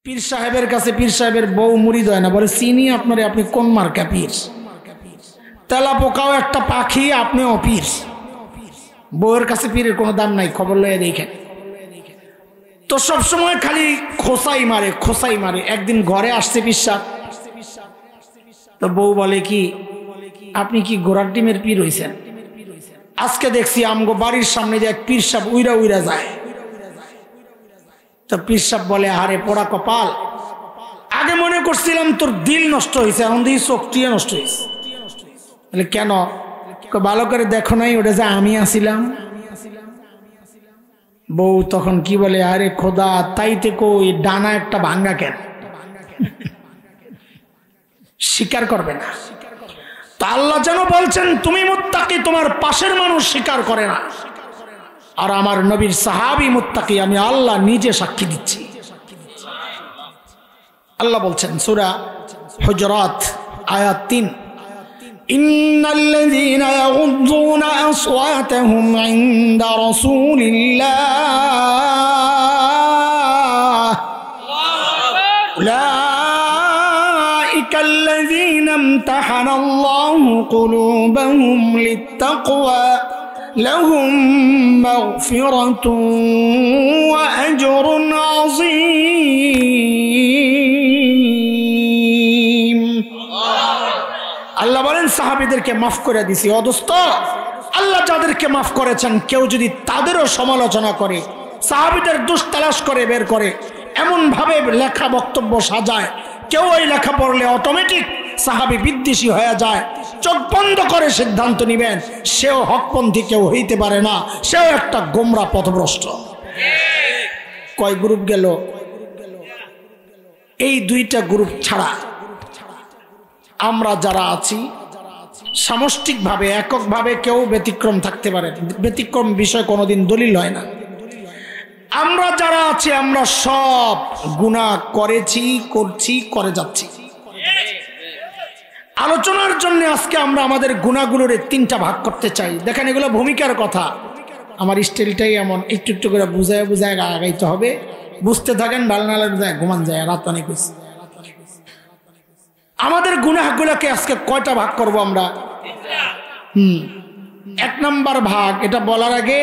পীর সাহেবের কাছে পীর সাহেবের বউ মুরিদ হয় না, বলে চিনি আপনারে, আপনি কোন মার্কা পীর? তেলা পোকাও একটা পাখি, আপনিও পীর। বউয়ের কাছে পীরের কোনো দাম নাই, খবর লয়ে দেখেন। তো সবসময় খালি খোসাই মারে খোসাই মারে। একদিন ঘরে আসছে পীর সাহেব, তো বউ বলে কি, আপনি কি ঘোড়ার ডিমের পীর হইছেন? আজকে দেখছি আমগো বাড়ির সামনে যে এক পীর সাহেব উইরা উইরা যায়। তো পীর সাহেব বলে, আরে পোড়া কপাল, আগে মনে করছিলাম তোর দিল নষ্ট হয়েছে, এখন দেখি চোখটিও নষ্ট হয়েছে। বলে কেন? ভালো করে দেখো নাই ওটা যে আমি আসিলাম। বউ তখন কি বলে, আরে খোদা তাইতে কই ডানা একটা ভাঙ্গা কেন? স্বীকার করবে না। তা আল্লাহ যেন বলছেন তুমি মুত্তাকি, তোমার পাশের মানুষ স্বীকার করে না। আর আমার নবীর সাহাবী মুত্তাকি, আমি আল্লাহ নিজে সাক্ষী দিচ্ছি। আল্লাহ বলছেন সূরা হুজুরাত আয়াত ৩, ইন্নাল্লাযীনা ইয়াগুযযুনা আসওয়াতাহুম ইনদা রাসূলিল্লাহ উলাইকাল্লাযীনা ইমতাহানাল্লাহু কুলুবাহুম লিত্তাকওয়া লাহুম মাগফিরাতুন ওয়া আজরুন আযীম। আল্লাহ বলেন সাহাবীদেরকে মাফ করে দিছি। অদোস্ত, আল্লাহ যাদেরকে মাফ করেছেন কেউ যদি তাদেরও সমালোচনা করে, সাহাবীদের দোষ তালাশ করে বের করে, এমন ভাবে লেখা বক্তব্য সাজায়, কেউ ওই লেখা পড়লে অটোমেটিক সাহাবী বিদ্বেষী হয়ে যায়, চোখ বন্ধ করে সিদ্ধান্ত নিবেন, সেও হকপন্থী কেউ হইতে পারে না, সেও একটা গোমরা পথভ্রষ্ট। কয় গ্রুপ গেল? এই দুইটা গ্রুপ ছাড়া আমরা যারা আছি সামষ্টিকভাবে এককভাবে কেউ ব্যতিক্রম থাকতে পারে, ব্যতিক্রম বিষয় কোনোদিন দলিল হয় না। আমরা যারা আছি আমরা সব গুনাহ করেছি, করছি, করে যাচ্ছি। আলোচনার জন্য আজকে আমরা আমাদের গুনাহগুলোর 3টা ভাগ করতে চাই। দেখেন এগুলো ভূমিকার কথা, আমার স্টাইলটাই এমন, একটু একটু করে বুঝায় বুঝায় আগাইতে হবে। বুঝতে থাকেন, ভালো না লাগলে ঘুমান যায়, রাত অনেক হয়েছে। আমাদের গুনাহগুলোকে আজকে কয়টা ভাগ করব আমরা? 1 নাম্বার ভাগ, এটা বলার আগে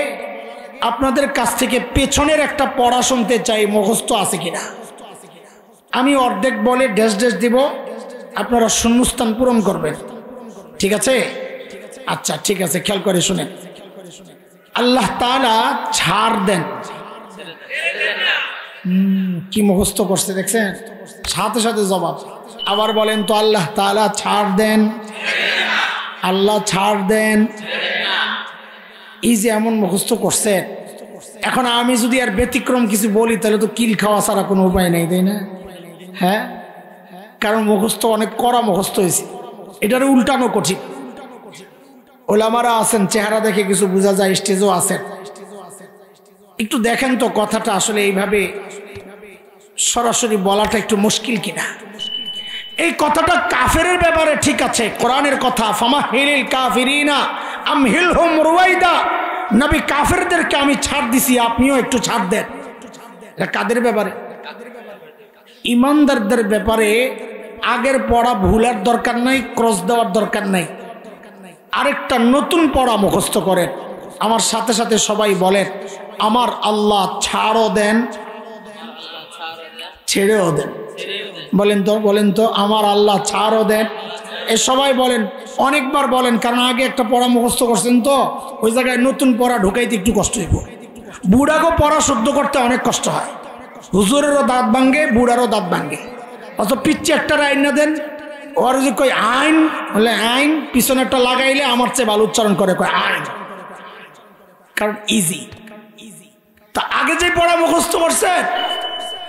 আপনাদের কাছ থেকে পেছনের একটা পড়া শুনতে চাই, মুখস্থ আছে কিনা। আমি অর্ধেক বলে ড্যাশ ড্যাশ দিব, আপনারা শূন্যস্থান পূরণ করবেন, ঠিক আছে? আচ্ছা ঠিক আছে, খেয়াল করে শুনেন। আল্লাহ তাআলা ছাড় দেন। কি মুখস্থ করছে দেখছেন, সাথে সাথে জবাব। আবার বলেন তো, আল্লাহ তাআলা ছাড় দেন। আল্লাহ ছাড় দেন। এই যে এমন মুখস্থ করছে, এখন আমি যদি আর ব্যতিক্রম কিছু বলি তাহলে তো কিল খাওয়া ছাড়া কোনো উপায় নেই, তাই না? হ্যাঁ, কারণ মুখস্থ অনেক কড়া মুখস্থ হয়েছে, এটার উল্টানো কঠিন। ওলামারা আছেন, চেহারা দেখে কিছু বোঝা যায়, স্টেজও আছেন। একটু দেখেন তো কথাটা আসলে এইভাবে সরাসরি বলাটা একটু মুশকিল কিনা। এই কথাটা কাফেরের ব্যাপারে ঠিক আছে, কোরআনের কথা, ফামাহিলিল কাফিরিনা আমহিলহুম রুওয়াইদা। নবী কাফেরদেরকে আমি ছাড় দিছি, আপনিও একটু ছাড় দেন। এটা কাদের ব্যাপারে? ইমানদারদের ব্যাপারে। আগের পড়া ভুলার দরকার নাই, ক্রস দেওয়ার দরকার নাই, আরেকটা নতুন পড়া মুখস্থ করেন। আমার সাথে সাথে সবাই বলেন, আমার আল্লাহ ছাড়ও দেন, ছেড়েও দেন। বলেন তো, বলেন তো, আমার আল্লাহ ছাড়ও দেন। এ সবাই বলেন, অনেকবার বলেন, কারণ আগে একটা পড়া মুখস্থ করছেন তো, ওই জায়গায় নতুন পড়া ঢুকাইতে একটু কষ্ট হইব। বুড়াকেও পড়া শুদ্ধ করতে অনেক কষ্ট হয়, হুজুরেরও দাঁত ভাঙ্গে, বুড়ারও দাঁত ভাঙ্গে। অত পিচ্ছে একটা আইন না দেন, ওর যে কই আইন বলে আইন, পিছনে একটা লাগাইলে আমার চেয়ে ভালো উচ্চারণ করে, কয় আইন, কারণ ইজি। তা আগে যে পড়া মুখস্থ করছে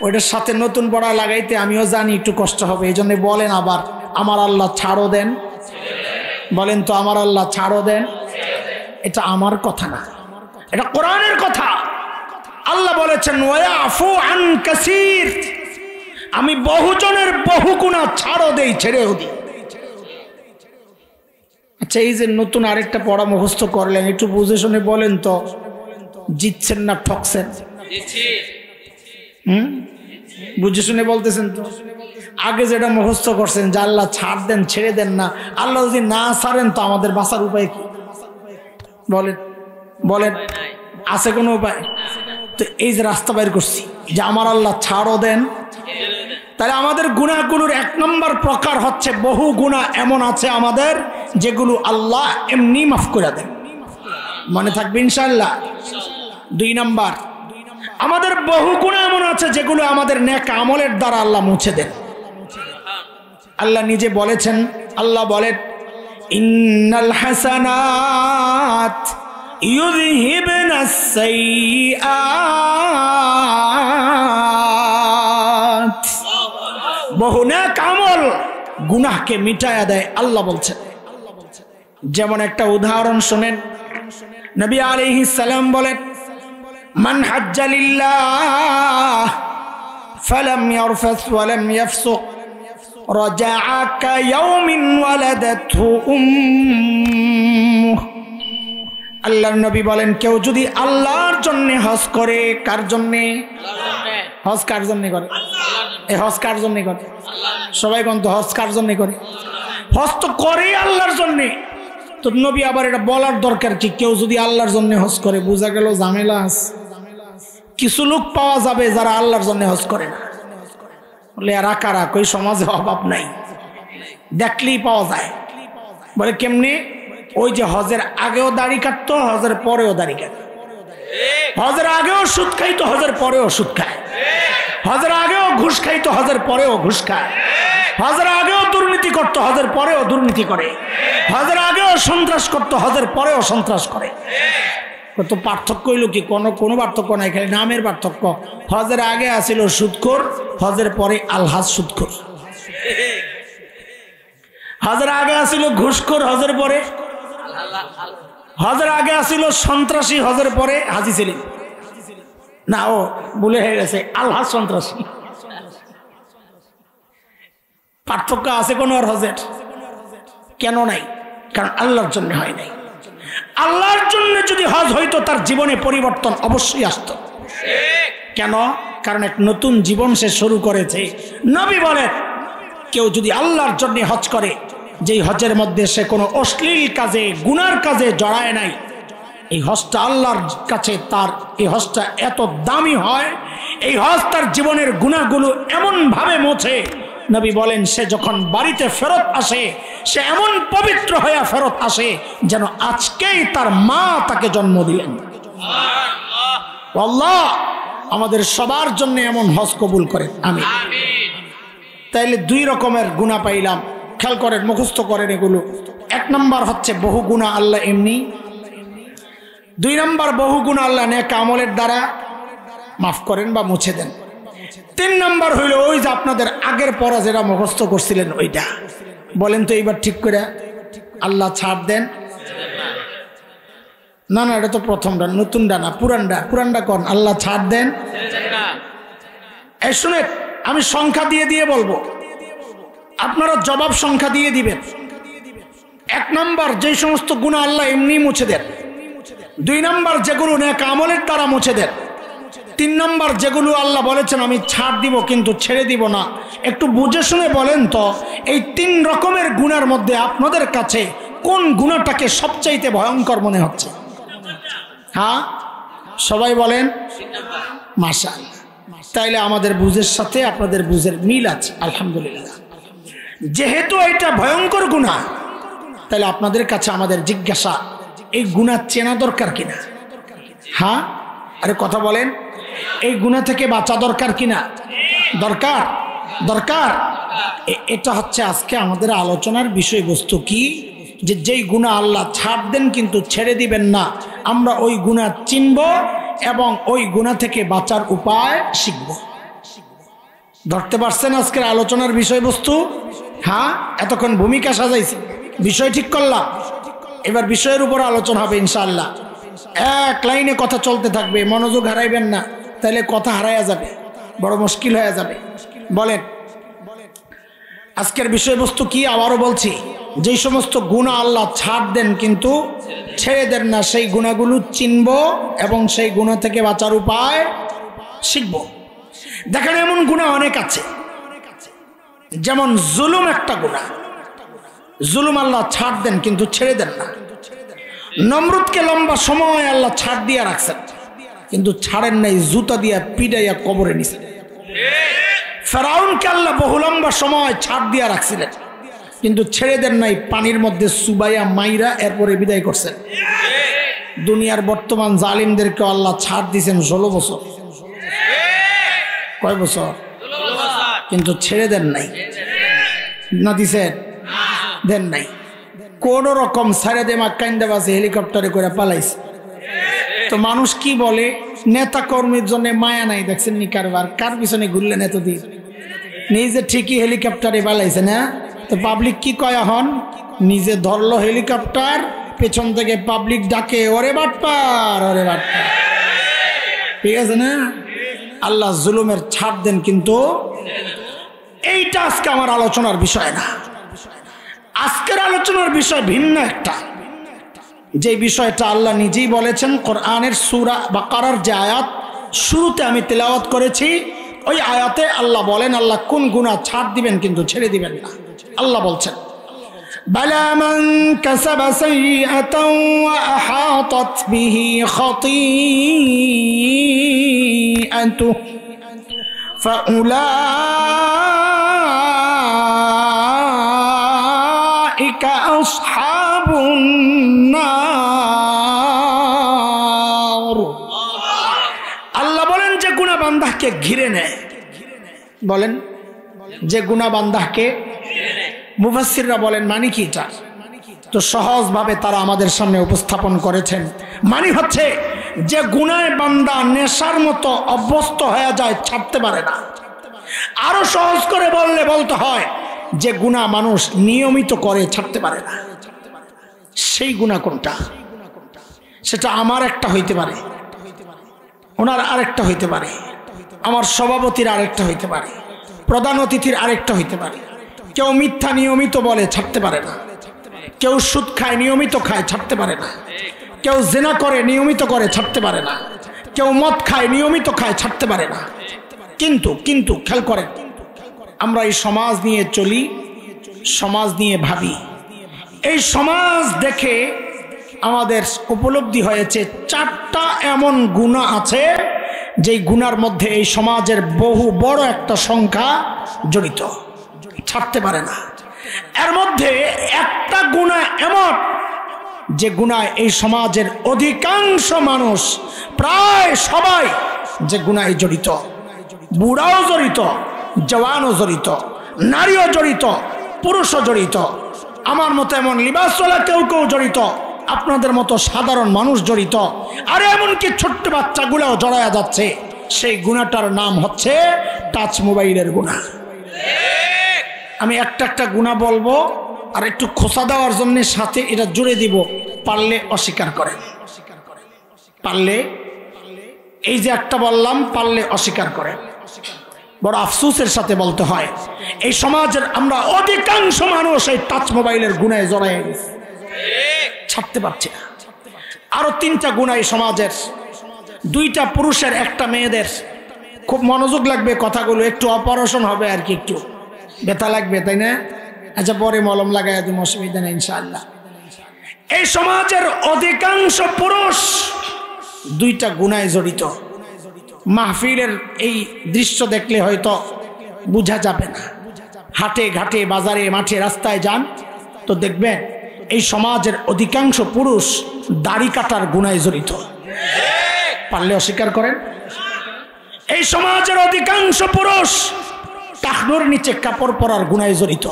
ওইটার সাথে নতুন পড়া লাগাইতে আমিও জানি একটু কষ্ট হবে, এই জন্য বলেন আবার, আমার আল্লাহ ছাড়ও দেন। বলেন তো, আমার আল্লাহ ছাড়ও দেন। এটা আমার কথা না, এটা কোরআনের কথা। আল্লাহ বলেছেন ওয়ায়াফু আন কাসীর, আমি বহুজনের বহু গুনাহ ছাড়ও দেই, ছেড়েও দিই। আচ্ছা, এই যে নতুন আরেকটা পড়া মুখস্থ করলেন, একটু বুঝে শুনে বলেন তো, জিতছেন না ঠকছেন? বুঝে শুনে বলতেছেন তো? আগে যেটা মুখস্থ করছেন যে আল্লাহ ছাড় দেন ছেড়ে দেন না, আল্লাহ যদি না ছাড়েন তো আমাদের বাঁচার উপায় কি? বলেন বলেন, আছে কোনো উপায়? তো এই যে রাস্তা বাইর করছি যে আমার আল্লাহ ছাড়ও দেন। তাহলে আমাদের গুনাহগুলোর এক নম্বর প্রকার হচ্ছে বহু গুনাহ এমন আছে আমাদের যেগুলো আল্লাহ এমনি মাফ করে দেন, মনে থাকবে ইনশাআল্লাহ। দুই নম্বর, আমাদের বহু গুনাহ এমন আছে যেগুলো আমাদের নেক আমলের দ্বারা আল্লাহ মুছে দেন। আল্লাহ নিজে বলেছেন, আল্লাহ বলেন ইন্নাল হাসানাত ইউযহিবনাস সাইয়্যাত, বহু নেক আমল গুনাহকে মিটায়া দেয় আল্লাহ বলছেন। যেমন একটা উদাহরণ শুনেন, নবী আলাইহিস সালাম বলেন মান হাজ্জা লিল্লাহ ফালাম ইয়ারফাস ওয়ালাম ইয়াফসুক রাজাআ কায়াউমিন ওয়ালাদাতহু উম্মুহ। আল্লাহর নবী বলেন কেউ যদি আল্লাহর জন্য হজ করে, কার জন্য? হজ কার জন্য করে? এই হজ কার জন্য করে? সবাই কোন তো হজ কার জন্য করে? হজ তো করে আল্লাহর জন্য। তো নবী আবার এটা বলার দরকার কি? কেউ যদি আল্লাহর জন্য হজ করে, বোঝা গেল ঝামেলা আছে। কিছু লোক পাওয়া যাবে যারা আল্লাহর জন্য হজ করে না, বলে আর কারা? কই সমাজে অভাব নাই, দেখলেই পাওয়া যায়। বলে কেমনি? ওই যে হজের আগেও দাড়ি কাটতো, হজের পরেও দাড়ি কাটতো, হজের আগেও সুদ খাইতো, হজের পরেও সুদ খায়, হজের আগেও ঘুষ খাইতো, হজের পরেও ঘুষ খায়, হজের আগেও দুর্নীতি করতো, হজের পরেও দুর্নীতি করে, হজের আগেও সন্ত্রাস করতো, হজের পরেও সন্ত্রাস করে। তো পার্থক্য হইল কি? কোনো পার্থক্য নাই, খালি নামের পার্থক্য। হজের আগে আসিল সুদখোর, হজের পরে আলহাজ সুদখোর। হজের আগে আসিল ঘুষখোর, হজের পরে হজের আগে আসিল সন্ত্রাসী, হজের পরে হাজি ছিলেন না, ও ভুলে হয়ে গেছে, আলহাজ সন্ত্রাসী। পার্থক্য আছে কোন? আর হজের কেন নাই? কারণ আল্লাহর জন্য হয় নাই। আল্লাহর জন্য যদি হজ হইতো তার জীবনে পরিবর্তন অবশ্যই আসতো। কেন? কারণ এক নতুন জীবন সে শুরু করেছে। নবী বলেন কেউ যদি আল্লাহর জন্য হজ করে, যেই হজের মধ্যে সে কোনো অশ্লীল কাজে গুনার কাজে জড়ায় নাই, এই হজটা আল্লাহর কাছে তার এই হজটা এত দামি হয়, এই হজ তার জীবনের গুনাহগুলো এমন ভাবে মোছে। নবী বলেন সে যখন বাড়িতে ফেরত আসে সে এমন পবিত্র হয়ে ফেরত আসে যেন আজকেই তার মা তাকে জন্ম দিলেন। আল্লাহ আমাদের সবার জন্য এমন হজ কবুল করেন, আমিন। তাইলে দুই রকমের গুনাহ পাইলাম, খেয়াল করেন, মুখস্থ করেন এগুলো। এক নম্বর হচ্ছে বহু গুনাহ আল্লাহ এমনি, দুই নম্বর বহু গুনাহ আল্লাহ নেক আমলের দ্বারা মাফ করেন বা মুছে দেন। তিন নম্বর হইল ওই যে আপনাদের আগের পড়া যেটা মুখস্থ করছিলেন ওইটা। বলেন তো এইবার ঠিক করে, আল্লাহ ছাড় দেন না? না, এটা তো প্রথমটা, নতুনটা না, পুরানটা কোন? আল্লাহ ছাড় দেন। এই শুনে আমি সংখ্যা দিয়ে দিয়ে বলবো, আপনারা জবাব সংখ্যা দিয়ে দিবেন। এক নম্বর যে সমস্ত গুনাহ আল্লাহ এমনি মুছে দেন, দুই নম্বর যেগুলো নেক আমলের দ্বারা মুছে দেন, তিন নম্বর যেগুলো আল্লাহ বলেছেন আমি ছাড় দিব কিন্তু ছেড়ে দিব না। একটু বুঝে শুনে বলেন তো, এই তিন রকমের গুনার মধ্যে আপনাদের কাছে কোন গুনাহটাকে সবচাইতে ভয়ঙ্কর মনে হচ্ছে? হ্যাঁ, সবাই বলেন মাশাআল্লাহ। তাইলে আমাদের বুঝের সাথে আপনাদের বুঝের মিল আছে, আলহামদুলিল্লাহ। যেহেতু এটা ভয়ঙ্কর গুনাহ, তাহলে আপনাদের কাছে আমাদের জিজ্ঞাসা, এই গুনাহ চেনা দরকার কিনা? হ্যাঁ, আরে কথা বলেন, এই গুনাহ থেকে বাঁচা দরকার কিনা? দরকার, দরকার। এটা হচ্ছে আজকে আমাদের আলোচনার বিষয়বস্তু। কি? যে যেই গুনাহ আল্লাহ ছাড় দেন কিন্তু ছেড়ে দিবেন না, আমরা ওই গুনাহ চিনব এবং ওই গুনাহ থেকে বাঁচার উপায় শিখব। ধরতে পারছেন আজকের আলোচনার বিষয়বস্তু? হ্যাঁ, এতক্ষণ ভূমিকা সাজাইছি, বিষয় ঠিক করলাম, এবার বিষয়ের উপর আলোচনা হবে ইনশাআল্লাহ। এক লাইনে কথা চলতে থাকবে, মনোযোগ হারাইবেন না, তাহলে কথা হারাইয়া যাবে, বড় মুশকিল হয়ে যাবে। বলেন আজকের বিষয়বস্তু কি? আবারও বলছি, যেই সমস্ত গুনাহ আল্লাহ ছাড় দেন কিন্তু ছেড়ে দেন না, সেই গুনাহগুলো চিনব এবং সেই গুনাহ থেকে বাঁচার উপায় শিখব। দেখেন এমন গুনাহ অনেক আছে, যেমন জুলুম একটা গুনাহ। জুলুম আল্লাহ ছাড় দেন কিন্তু ছেড়ে দেন না। নমরুদকে লম্বা সময় আল্লাহ ছাড় দিয়া রাখছেন কিন্তু ছাড়েন নাই, জুতা দিয়া পিটাইয়া কবরে নিছেন। ফেরাউনকে আল্লাহ বহু লম্বা সময় ছাড় দিয়া রাখছিলেন কিন্তু ছেড়ে দেন নাই, পানির মধ্যে সুবাইয়া মাইরা এরপরে বিদায় করছেন। দুনিয়ার বর্তমান জালিমদেরকে আল্লাহ ছাড় দিয়েছেন 16 বছর। কয় বছর? কিন্তু ছেড়ে দেন নাই না, দিছেন? দেন নাই। কোন রকম সারে দেমা কাইন্দাবাসে হেলিকপ্টারে করে পালাইছে। তো মানুষ কি বলে, নেতা কর্মীর জন্য মায়া নাই, দেখছেন নি কারবার, কার পিছনে ঘুরলেন এতদিন, নিজে ঠিকই হেলিকপ্টারে পালাইছে না। তো পাবলিক কি কয় এখন, নিজে ধরলো হেলিকপ্টার, পেছন থেকে পাবলিক ডাকে ওরে বাটপার, ওরে বাটপার। ঠিক আছে না? আল্লাহ জুলুমের ছাড় দেন কিন্তু এইটা আজকে আমার আলোচনার বিষয় না। আজকের আলোচনার বিষয় ভিন্ন একটা, যে বিষয়টা আল্লাহ নিজেই বলেছেন কোরআনের সূরা বাকারার যে আয়াত শুরুতে আমি তেলাওয়াত করেছি, ওই আয়াতে আল্লাহ বলেন আল্লাহ কোন গুনাহ ছাড় দিবেন কিন্তু ছেড়ে দিবেন না। আল্লাহ বলছেন বালা মান কাসাবা সাইয়্যাতান ওয়া আহাতাত বিহি খাতিআতুহু ফাউলাইকা আসহাবুন নার। আল্লাহ বলেন যে গুনাহ বান্দাকে ঘিরে নেয়, বলেন যে গুনাহ বান্দাকে, মুফাসসিররা বলেন মানে কি এটা? তো সহজভাবে তারা আমাদের সামনে উপস্থাপন করেছেন। মানে হচ্ছে যে গুনাহে বান্দা নেশার মতো অভ্যস্ত হয়ে যায়, ছাড়তে পারে না। আরো সহজ করে বলতে হয় যে গুনাহ মানুষ নিয়মিত করে, ছাড়তে পারে না। সেই গুনাহ কোনটা? সেটা আমার একটা হইতে পারে, ওনার আরেকটা হইতে পারে, আমার সভাপতির আরেকটা হইতে পারে, প্রধান অতিথির আরেকটা হইতে পারে। কেউ মিথ্যা নিয়মিত বলে, ছাড়তে পারে না। কেউ সুদ খায়, নিয়মিত খায়, ছাড়তে পারে না। কেউ জিনা করে, নিয়মিত করে, ছাড়তে পারে না। কেউ মদ খায়, নিয়মিত খায়, ছাড়তে পারে না। কিন্তু কিন্তু খেয়াল করেন, আমরা এই সমাজ নিয়ে চলি, সমাজ নিয়ে ভাবি। এই সমাজ দেখে আমাদের উপলব্ধি হয়েছে 4টা এমন গুনাহ আছে যেই গুনার মধ্যে এই সমাজের বহু বড় একটা সংখ্যা জড়িত, ছাড়তে পারে না। এর মধ্যে একটা গুনাহ এমন যে গুনায় এই সমাজের অধিকাংশ মানুষ, প্রায় সবাই যে গুনায় জড়িত, বুড়াও জড়িত, জওয়ানও জড়িত, নারীও জড়িত, পুরুষও জড়িত, আমার মতো এমন লিবাসওয়ালা কেউ কেউ জড়িত, আপনাদের মতো সাধারণ মানুষ জড়িত, আর এমনকি ছোট্ট বাচ্চাগুলোও জড়ায়া যাচ্ছে। সেই গুনাহটার নাম হচ্ছে টাচ মোবাইলের গুনাহ। আমি একটা গুনাহ বলবো আর একটু খোসা দেওয়ার জন্য সাথে এটা জুড়ে দিব, পারলে অস্বীকার করেন। পারলে এই যে একটা বললাম, পারলে অস্বীকার করেন। বড় আফসোসের সাথে বলতে হয়, এই সমাজের আমরা অধিকাংশ মানুষ এই টাচ মোবাইলের গুনাহে জড়ায় গেছে, ছাড়তে পারছি না। আরো 3টা গুনাহ এই সমাজের, 2টা পুরুষের, 1টা মেয়েদের। খুব মনোযোগ লাগবে কথাগুলো, একটু অপারেশন হবে আর কি, একটু ব্যথা লাগবে, তাই না? আচ্ছা পরে মলম লাগাই দিন, অসুবিধা নেই ইনশাআল্লাহ। এই সমাজের অধিকাংশ পুরুষ 2টা গুনাহে জড়িত। মাহফিলের এই দৃশ্য দেখলে হয়তো বোঝা যাবে না। হাটে ঘাটে, বাজারে, মাঠে, রাস্তায় যান তো দেখবেন এই সমাজের অধিকাংশ পুরুষ দাড়ি কাটার গুনাহে জড়িত। পারলে অস্বীকার করেন। এই সমাজের অধিকাংশ পুরুষ টাকনোর নিচে কাপড় পরার গুনাহে জড়িত।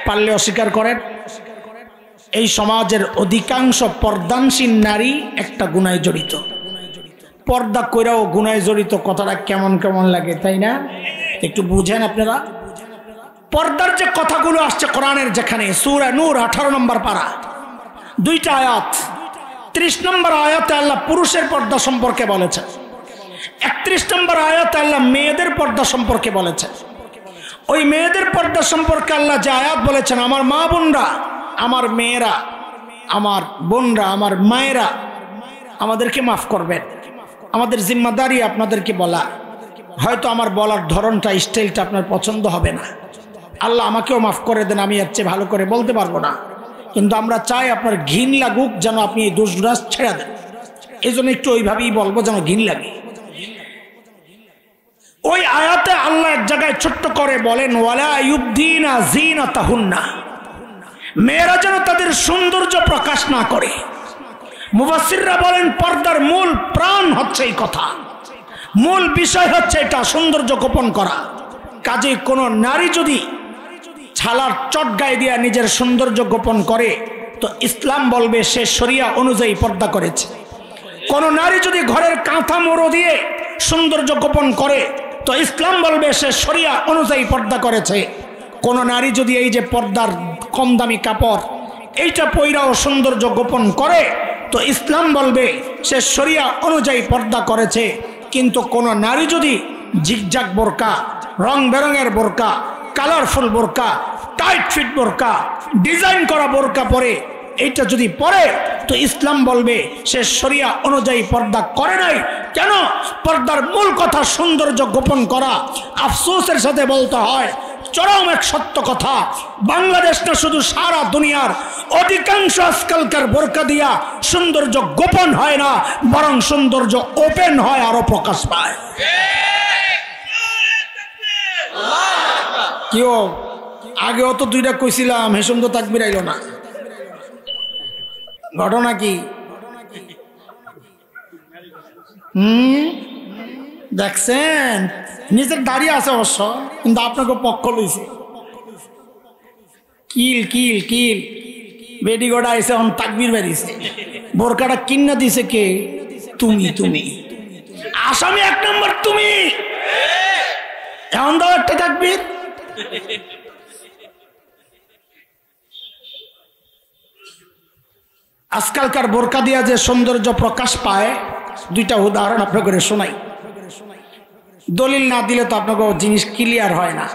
পারলে অস্বীকার করেন। এই সমাজের অধিকাংশ পর্দানশীল নারী একটা গুনাহে জড়িত। পর্দা কইরাও গুনাহে জড়িত, কথাটা কেমন কেমন লাগে, তাই না? একটু বুঝেন আপনারা। পর্দার যে কথাগুলো আসছে কোরআনের, যেখানে সূরা নূর 18 নম্বর পারা, 2টা আয়াত, 30 নম্বর আয়াতে আল্লাহ পুরুষের পর্দা সম্পর্কে বলেছেন, 31 নম্বর আয়াতে আল্লাহ মেয়েদের পর্দা সম্পর্কে বলেছেন। ওই মেয়েদের পর্দা সম্পর্কে আল্লাহ যে আয়াত বলেছেন, আমার মা বোনরা, আমার মেয়েরা, আমার বোনরা, আমার মায়েরা, আমাদেরকে মাফ করবেন, আমাদের জিম্মাদারি আপনাদেরকে বলা। হয়তো আমার বলার ধরনটা স্টাইলটা আপনার পছন্দ হবে না, আল্লাহ আমাকেও মাফ করে দেন, আমি এর চেয়ে ভালো করে বলতে পারবো না, কিন্তু আমরা চাই আপনার ঘিন লাগুক যেন আপনি এই দোষগুলো ছেড়ে দেন। এই জন্য একটু ওইভাবেই বলবো যেন ঘিন লাগে। ওই আয়াতে আল্লাহ এক জায়গায় ছোট্ট করে বলেন ওয়ালা ইউবদিনা যিনাতাহুন্না, মেয়েরা যেন তাদের সৌন্দর্য প্রকাশ না করে। মুফাসসিররা বলেন পর্দার মূল প্রাণ হচ্ছে এই কথা, মূল বিষয় হচ্ছে এটা, সৌন্দর্য গোপন করা। কাজে কোন নারী যদি ছালার চট গায়ে দিয়া নিজের সৌন্দর্য গোপন করে তো ইসলাম বলবে সে শরিয়া অনুযায়ী পর্দা করেছে। কোন নারী যদি ঘরের কাঁথা মোড়ো দিয়ে সৌন্দর্য গোপন করে তো ইসলাম বলবে সে শরিয়া অনুযায়ী পর্দা করেছে। কোন নারী যদি এই যে পর্দার কম দামি কাপড় এইটা পইরাও সৌন্দর্য গোপন করে তো ইসলাম বলবে সে শরিয়া অনুযায়ী পর্দা করেছে। কিন্তু কোন নারী যদি জিগজাগ বোরকা, রং বেরঙের বোরকা, কালারফুল বোরকা, টাইট ফিট বোরকা, ডিজাইন করা বোরকা পরে এইটা যদি পরে তো ইসলাম বলবে সে শরিয়া অনুযায়ী পর্দা করে নাই। কেন? পর্দার মূল কথা সৌন্দর্য গোপন করা। আফসোসের সাথে বলতে হয়, চরম এক সত্য কথা, বাংলাদেশ না শুধু সারা দুনিয়ার অধিকাংশ আজকালকার বোরকা দিয়া সৌন্দর্য গোপন হয় না, বরং সৌন্দর্য ওপেন হয়, আরো প্রকাশ পায়। কেউ আগেও তো দুইটা কইছিলাম, হেসম তো তাকবির আইল না। ঘটনা কি? দেখছেন নিজের দাঁড়িয়ে আছে অবশ্য, কিন্তু আপনাকে পক্ষ লইছে। কিল কিল কিল বেডি গোড়া এসে অন তাকবির বেরিয়েছে। বোরকাটা কিন্না দিছে কে? তুমি। তুমি আসামি এক নম্বর, তুমি এমন দাও একটা তাকবির। আজকালকার বোরকা দিয়া যে সৌন্দর্য প্রকাশ পায়, দুইটা উদাহরণ আপনাকে শোনাই। দলিল না দিলে তো আপনাকে জিনিস ক্লিয়ার হয় না।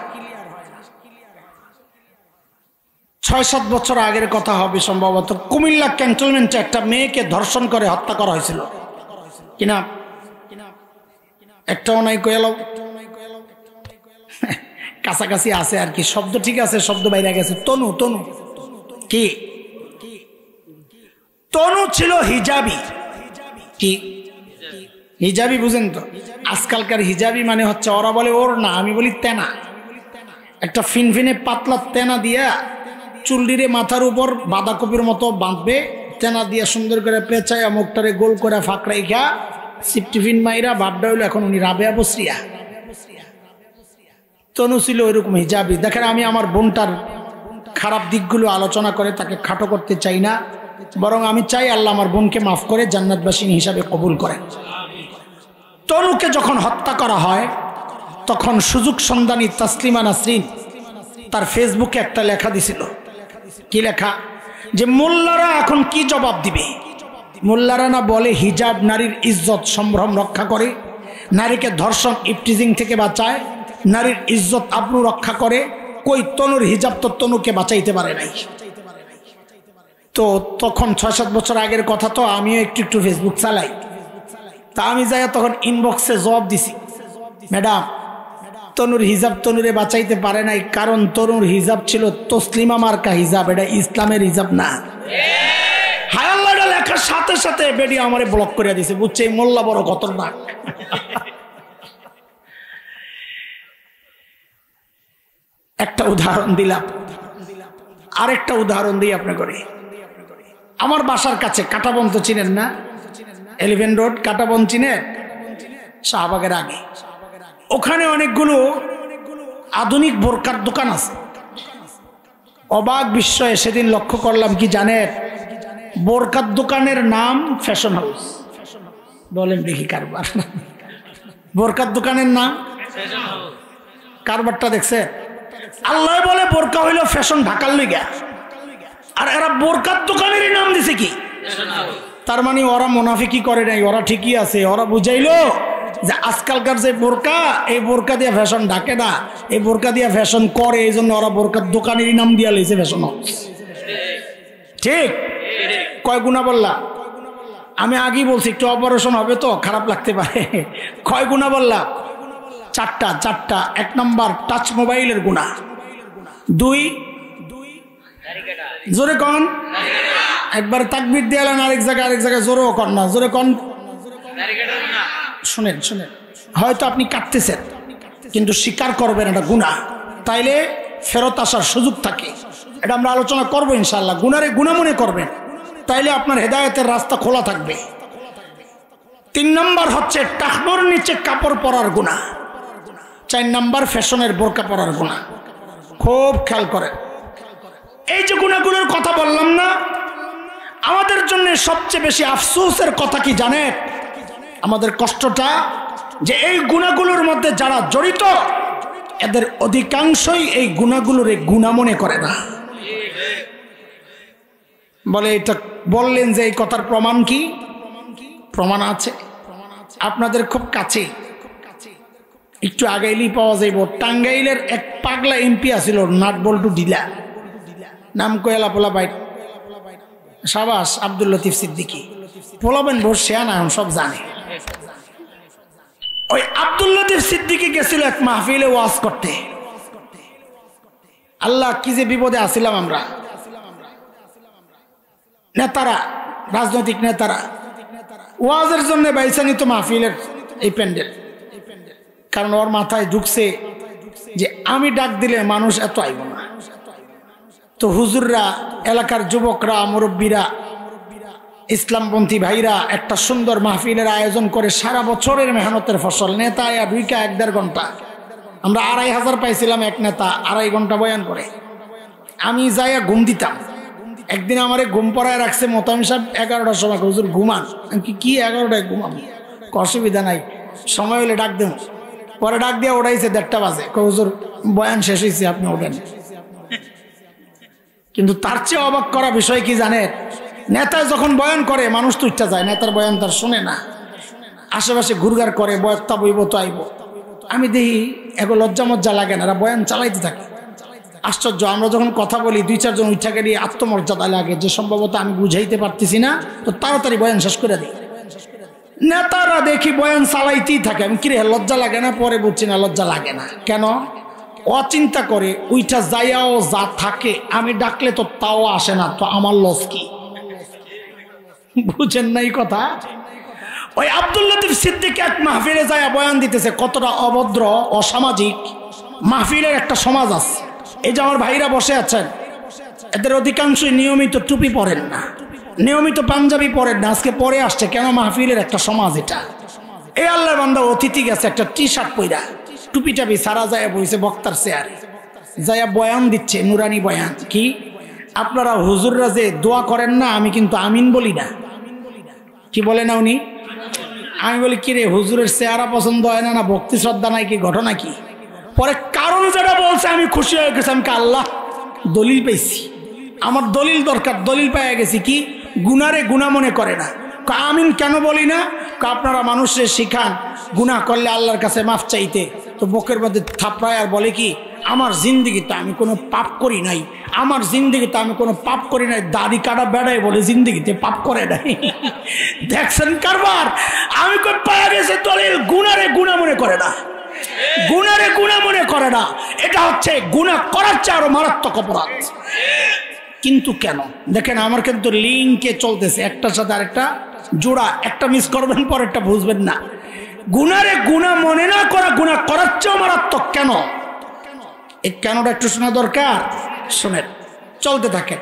৬-৭ বছর আগের কথা হবে সম্ভবত, কুমিল্লা ক্যান্টনমেন্টে একটা মেয়েকে ধর্ষণ করে হত্যা করা হয়েছিল। কিনা একটাও নাই কয়াল, কাছাকাছি আছে আর কি, শব্দ ঠিক আছে, শব্দ বাইরে গেছে। তনু, তনু কি? তনু ছিল হিজাবি। কি হিজাবি বুঝেন তো? আজকালকার হিজাবি মানে হচ্ছে, ওরা বলে ওর না, আমি বলি তেনা। একটা ফিনফিনে পাতলা তেনা দিয়া চুলডিরে মাথার উপর বাঁধাকপির মতো বাঁধবে, তেনা দিয়া সুন্দর করে পেঁচায় মুখটারে গোল করে ফাঁকড়াই খা সিপটিফিন মাইরা ভাবটা হইলো এখন উনি রাবেয়া বসরিয়া। তনু ছিল ওইরকম হিজাবি। দেখেন, আমি আমার বোনটার খারাপ দিকগুলো আলোচনা করে তাকে খাটো করতে চাই না, বরং আমি চাই আল্লাহ আমার বোনকে মাফ করে জান্নাতবাসিনী হিসাবে কবুল করেন। তনুকে যখন হত্যা করা হয় তখন সুযোগ সন্ধানী তাসলিমা নাসরিন তার ফেসবুকে একটা লেখা দিছিল। কি লেখা? যে মোল্লারা এখন কি জবাব দিবে? মোল্লারা না বলে হিজাব নারীর ইজ্জত সম্ভ্রম রক্ষা করে, নারীকে ধর্ষণ ইফটিজিং থেকে বাঁচায়, নারীর ইজ্জত আবরু রক্ষা করে। কই তনুর হিজাব তো তনুকে বাঁচাইতে পারে নাই। তো তখন ৬-৭ বছর আগের কথা, তো আমিও একটু একটু ফেসবুক চালাই। তা আমি যাই তখন ইনবক্সে জবাব দিছি, ম্যাডাম তনুর হিজাব তনুরে বাঁচাইতে পারে নাই, কারণ তনুর হিজাব ছিল তসলিমা মার্কা হিজাব, এটা ইসলামের হিজাব না। হায় আল্লাহ, এটা লেখার সাথে সাথে বেডি আমারে ব্লক করে দিছে। বুঝছে এই মোল্লা বড় খতরনাক। একটা উদাহরণ দিলাম, আরেকটা উদাহরণ দিই আপনাকে। আমার বাসার কাছে কাটাবন তো চিনেন না? 11 রোড কাটাবন চিনেন? শাহবাগের আগে ওখানে অনেকগুলো আধুনিক বোরকার দোকান আছে। অবাক বিস্ময়ে সেদিন লক্ষ্য করলাম কি জানেন? বোরকার দোকানের নাম ফ্যাশন হাউস। বলেন দেখি কারবার, বোরকার দোকানের নাম কারবারটা দেখছে? আল্লাহ বলে বোরকা হইল ফ্যাশন ঢাকার লইগা, আর এরা বোরকার দোকানেরই নাম দিছে কি? তার মানে ওরা মুনাফিকি করে নাই, ওরা ঠিকই আছে। ওরা বুঝাইলো যে আজকালকার যে বোরকা, এই বোরকা দিয়ে ফ্যাশন ঢাকে না, এই বোরকা দিয়ে ফ্যাশন করে, এই জন্য ওরা বোরকার দোকানেরই নাম দিয়া লইছে ফ্যাশন হাউস। ঠিক কয় গুণা বললা? আমি আগেই বলছি একটু অপারেশন হবে তো খারাপ লাগতে পারে। কয় গুণা বললা? চারটা। 1 নম্বর টাচ মোবাইলের গুনাহ, 2 জোরে কন, একবার তাকবীর দিলেন আরেক জায়গায় জোরেও কন না, জোরে কন। শুনেন, হয়তো আপনি কাটতেছেন কিন্তু স্বীকার করবেন এটা গুনাহ, তাইলে ফেরত আসার সুযোগ থাকে। এটা আমরা আলোচনা করবো ইনশাআল্লাহ। গুনারে গুনাহ মনে করবেন, তাইলে আপনার হেদায়েতের রাস্তা খোলা থাকবে। 3 নম্বর হচ্ছে টাকনোর নিচে কাপড় পরার গুনাহ। 4 নম্বর ফ্যাশনের বোরকা পরার গুনাহ। খুব খেয়াল করেন, এই যে গুনাহগুলোর কথা বললাম না, আমাদের জন্য সবচেয়ে বেশি আফসোসের কথা কি জানেন? আমাদের কষ্টটা যে এই গুনাহগুলোর মধ্যে যারা জড়িত এদের অধিকাংশই এই গুনাহগুলোর গুনাহ মনে করে না। বলে এটা বললেন যে এই কথার প্রমাণ কি? প্রমাণ আছে আপনাদের খুব কাছে, একটু আগাইলেই পাওয়া যাইব। টাঙ্গাইলের এক পাগলা এমপি আছিল, নাট বল্টু ঢিলা, নাম কয়লা পোলা বাইট, সাবাস আব্দুল লতিফ সিদ্দিকী। পোলাবেন বসিয়া না সব জানে। ওই আব্দুল লতিফ সিদ্দিকী গেছিল এক মাহফিলে ওয়াজ করতে। আল্লাহ কি যে বিপদে আসিলাম আমরা। নেতারা, রাজনৈতিক নেতারা ওয়াজের জন্য বাইসা নিত মাহফিলের এই প্যান্ডেল, কারণ ওর মাথায় ঢুকছে যে আমি ডাক দিলে মানুষ এত আইব না। তো হুজুররা, এলাকার যুবকরা, মুরব্বীরা, ইসলামপন্থী ভাইরা একটা সুন্দর মাহফিলের আয়োজন করে, সারা বছরের মেহনতের ফসল। নেতা আয়া ঢুইকা 1-1.5 ঘন্টা, আমরা 2500 পাইছিলাম এক নেতা 2.5 ঘন্টা বয়ান করে। আমি যাইয়া ঘুম দিতাম। একদিন আমারে ঘুম পড়ায় রাখছে মোতামিম সাহেব 11টার সময়, হুজুর ঘুমান। আমি কি 11টায় ঘুমাম? অসুবিধা নাই, সময় হলে ডাক দেব। পরে ডাক দিয়ে ওঠাইছে 1:30 বাজে, হুজুর বয়ান শেষ হয়েছে, আপনি ওঠেন। কিন্তু তার চেয়ে অবাক করা বিষয় কি জানেন? নেতা যখন বয়ান করে মানুষ তো ইচ্ছা যায়, নেতার বয়ান তার শুনে না, আশেপাশে ঘুরঘার করে, বয়তা বইব তো আইব। আমি দেখি এগো লজ্জা মজ্জা লাগে না, এরা বয়ান চালাইতে থাকে। আশ্চর্য, আমরা যখন কথা বলি 2-4 জন উঠা গেলে আত্মমর্যাদা লাগে যে সম্ভবত আমি বুঝাইতে পারতেছি না, তো তাড়াতাড়ি বয়ান শেষ করে দিই। নেতারা দেখি বয়ান চালাইতেই থাকে। আমি কিরে লজ্জা লাগে না? পরে বুঝছি না লজ্জা লাগে না। কেন? অচিন্তা করে উইটা যাইয়াও যা থাকে, আমি ডাকলে তো তাও আসে না, তো আমার লস কি? বুঝেন নাই কথা? ওই আব্দুল লতিফ সিদ্দিকী এক মাহফিলে যায় বয়ান দিতেছে, কতটা অভদ্র, অসামাজিক। মাহফিলের একটা সমাজ আছে। এই যে আমার ভাইরা বসে আছেন, এদের অধিকাংশই নিয়মিত টুপি পরেন না, নিয়মিত পাঞ্জাবি পরেন না। আজকে পরে আসছে কেন? মাহফিলের একটা সমাজ এটা। এই আল্লাহর বান্দা অতিথি গেছে একটা টি-শার্ট পইরা, টুপি টাপি সারা যায় বইছে বক্তার চেয়ারে, যাইয়া বয়ান দিচ্ছে, নুরানি বয়ান। কি আপনারা হুজুররা যে দোয়া করেন না, আমি কিন্তু আমিন বলি না। কি বলে না উনি? আমি বলি কিরে হুজুরের চেহারা পছন্দ হয় না, না ভক্তি শ্রদ্ধা নাই, কি ঘটনা কি? পরে কারণ যেটা বলছে আমি খুশি হয়ে গেছি। আমি আল্লাহ দলিল পেয়েছি, আমার দলিল দরকার, দলিল পেয়ে গেছি। কি? গুনারে গুনাহ মনে করে না। আমিন কেন বলি না? আপনারা মানুষের শিখান গুনাহ করলে আল্লাহর কাছে মাফ চাইতে, তো বুকের মধ্যে থাপড়ায় আর বলে কি আমার জিন্দিগিতে আমি কোনো পাপ করি নাই, আমার জিন্দিগিতে আমি কোনো পাপ করি নাই। দাড়ি কাটা বেড়ায় বলে জিন্দিগিতে পাপ করে নাই। দেখছেন কারবার? আমি কই পাওয়া গেছে দলিল। গুনারে গুনাহ মনে করে না, গুনারে গুনাহ মনে করে না। এটা হচ্ছে গুনাহ করার চেয়ে আরো মারাত্মক অপরাধ। কিন্তু কেন? দেখেন আমার কিন্তু লিঙ্কে চলতেছে, একটার সাথে আরেকটা জোড়া, একটা মিস করবেন পরেরটা বুঝবেন না। গুনারে গুনাহ মনে না করা গুনাহ করার চেয়েও মারাত্মক। কেন? এই কেনটা একটু শোনা দরকার। শোনেন, চলতে থাকে।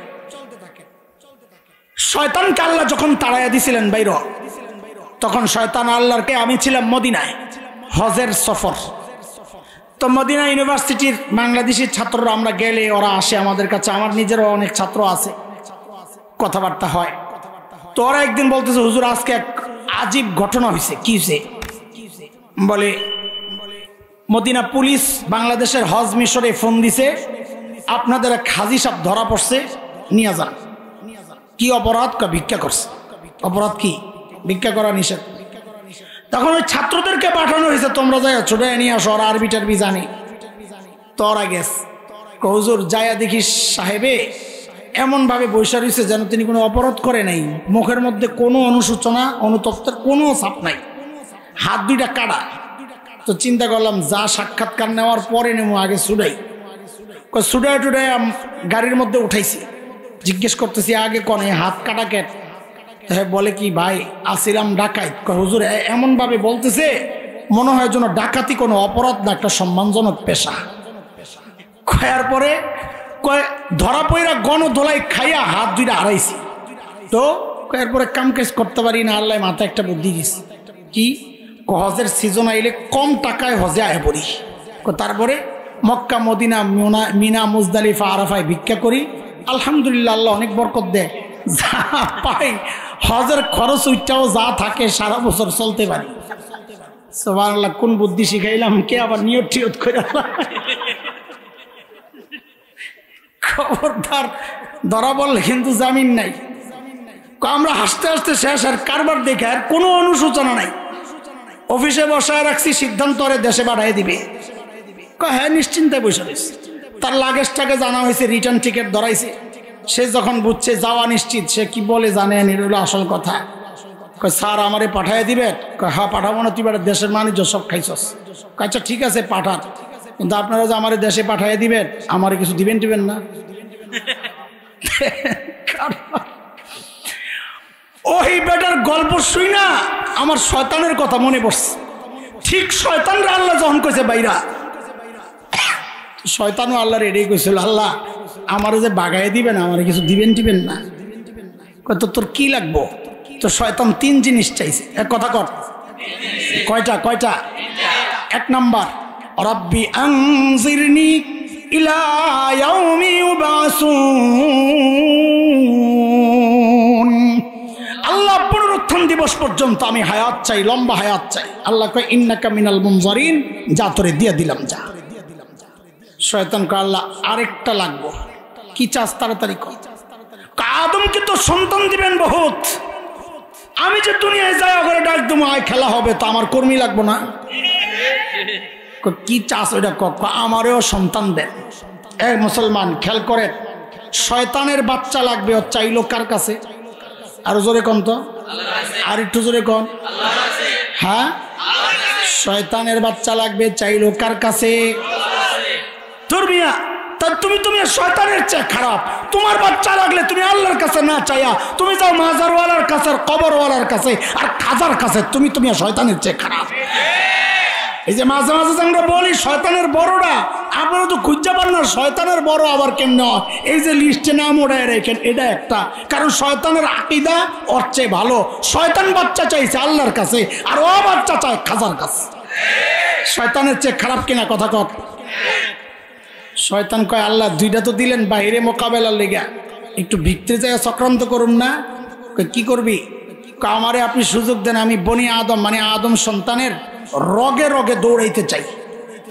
শয়তানকে আল্লাহ যখন তাড়াইয়া দিছিলেন বাইর, তখন শয়তান আল্লাহরকে, আমি ছিলাম মদিনায় হজের সফর, তো মদিনা ইউনিভার্সিটির বাংলাদেশি ছাত্ররা আমরা গেলে ওরা আসে আমাদের কাছে, আমার নিজেরও অনেক ছাত্র আছে, কথাবার্তা হয়। তো ওরা একদিন বলতেছে হুজুর আজকে এক আজীব ঘটনা হয়েছে। কি হয়েছে? বলে মদিনা পুলিশ বাংলাদেশের হজ মিশরে ফোন দিছে, আপনাদের এক হাজি সাহেব ধরা পড়ছে, নিয়ে যান। কি অপরাধ? ভিক্ষা করছে। অপরাধ কি? ভিক্ষা করা নিষেধ। তখন ওই ছাত্রদেরকে পাঠানো হয়েছে, তোমরা যাই ছোট নিয়ে আসো, ওরা আরবি টারবি জানে। তো ওরা গেছে, হুজুর যাইয়া দেখি সাহেবে এমন ভাবে বৈশা রয়েছে যেন তিনি কোনো অপরাধ করে নাই, মুখের মধ্যে কোনো অনুশোচনা অনুতপ্তের কোনো ছাপ নাই, হাত দুইটা কাটা। তো চিন্তা করলাম যা সাক্ষাৎকার নেওয়ার পরে নেবো, আগে ছুটাই। ছুটাই টুটাই গাড়ির মধ্যে উঠাইছি, জিজ্ঞেস করতেছি আগে কনে হাত কাটা কেট? হ্যাঁ, বলে কি ভাই আসিলাম ডাকাইত। হুজুর এমনভাবে বলতেছে মনে হয় যেন ডাকাতি কোনো অপরাধ না, একটা সম্মানজনক পেশা। খায়ার পরে ধরা পইরা গণধোলাই খাইয়া হাত দুইটা হারাইছি। তো এরপরে কাম কাজ করতে পারি না, আল্লাহ মাথায় একটা বুদ্ধি দিছি। কি? হজের সিজন আইলে কম টাকায় হজে আয় পড়ি। তারপরে মক্কা মদিনা মিনা মুজদালিফা আরাফায় ভিক্ষা করি, আলহামদুলিল্লাহ আল্লাহ অনেক বরকত দেয়। যা পাই হজের খরচ উইটাও যা থাকে সারা বছর চলতে পারি। সুবহানাল্লাহ, কোন বুদ্ধি শিখাইলাম, কে আবার নিয়ত টিয়ত করে। খবরদার ধরা বললে কিন্তু জামিন নাই। আমরা হাসতে হাসতে শেষ, আর কারবার দেখে আর কোনো অনুশোচনা নাই। অফিসে বসায় রাখছি, সিদ্ধান্ত করে দেশে পাঠিয়ে দিবে। হ্যাঁ, নিশ্চিন্তায় বসে রয়েছে। তার লাগেজটাকে জানা হয়েছে, রিটার্ন টিকিট ধরাইছে। সে যখন বুঝছে যাওয়া নিশ্চিত, সে কি বলে জানেন? এটা হলো আসল কথা। স্যার আমারে পাঠিয়ে দিবেন? হ্যাঁ পাঠাবো না, তুই দেশের বাণিজ্য সব খাইছস। আচ্ছা ঠিক আছে পাঠান, কিন্তু আপনারা যে আমার দেশে পাঠিয়ে দিবেন, আমার কিছু দিবেন টিবেন না। ওই বেটার গল্প শুই না আমার শয়তানের কথা মনে পড়ছে। ঠিক শয়তানরা আল্লাহ যখন কইছে বাইরা, শয়তানও আল্লাহর এটাই কইছিল, আল্লাহ আমার যে বাগায় দিবেন, আমার কিছু দিবেন টিবেন না। কত তোর কি লাগবো? তো শয়তান তিন জিনিস চাইছে। এক কথা কর, কয়টা? কয়টা? এক নাম্বার, রব্বি আনজিরনি ইলা ইয়াউমি ইউবাসুন, আল্লাহ পুনরুত্থান দিবস পর্যন্ত আমি হায়াত চাই, লম্বা হায়াত চাই। আল্লাহ কয় ইন্নাকা মিনাল মুনজারিন, যা তোরে দিয়ে দিলাম যা। শয়তান কয় আল্লাহ আরেকটা লাগবো। কি চাস? তাড়াতাড়ি কর। আদমকে তো সন্তান দিবেন বহুত, আমি যে দুনিয়ায় যাই ওখানে ডাক দেবো, আয় খেলা হবে, তো আমার কর্মী লাগবো না? কি চাস ওইটা কক? আমারও সন্তান দেন। এক মুসলমান খেয়াল করে, শয়তানের বাচ্চা লাগবে, ও চাইলো কার কাছে? আরো জোরে কন তো, আর একটু জোরে কন। হ্যাঁ, শয়তানের বাচ্চা লাগবে, চাইলো কার কাছে? তোর মিয়া, তা তুমি শয়তানের চেয়ে খারাপ। তোমার বাচ্চা লাগলে তুমি আল্লাহর কাছে না চাইয়া তুমি যাও মাজারওয়ালার কাছে, কবরওয়ালার কাছে, আর খাজার কাছে। তুমি শয়তানের চেয়ে খারাপ। এই যে মাঝে মাঝে আমরা বলি শয়তানের বড়রা, আপনারা তো খুঁজে পান না শয়তানের বড় আবার কেমনে হয়। এই যে লিস্টে নাম ওড়ায় রেখেন, এটা একটা কারণ। শয়তানের আকীদা ওর চেয়ে ভালো। শয়তান বাচ্চা চাইছে আল্লাহর কাছে, আর ও বাচ্চা চায় খাজার কাছে। শয়তানের চেয়ে খারাপ কিনা কথা কর? শয়তান কয় আল্লাহ দুইটা তো দিলেন বাইরে মোকাবেলার লেগা, একটু ভিতরে যায় চক্রান্ত করুন না। কি করবি? আমারে আপনি সুযোগ দেন, আমি বনি আদম মানে আদম সন্তানের রগে রগে দৌড়াইতে চাই।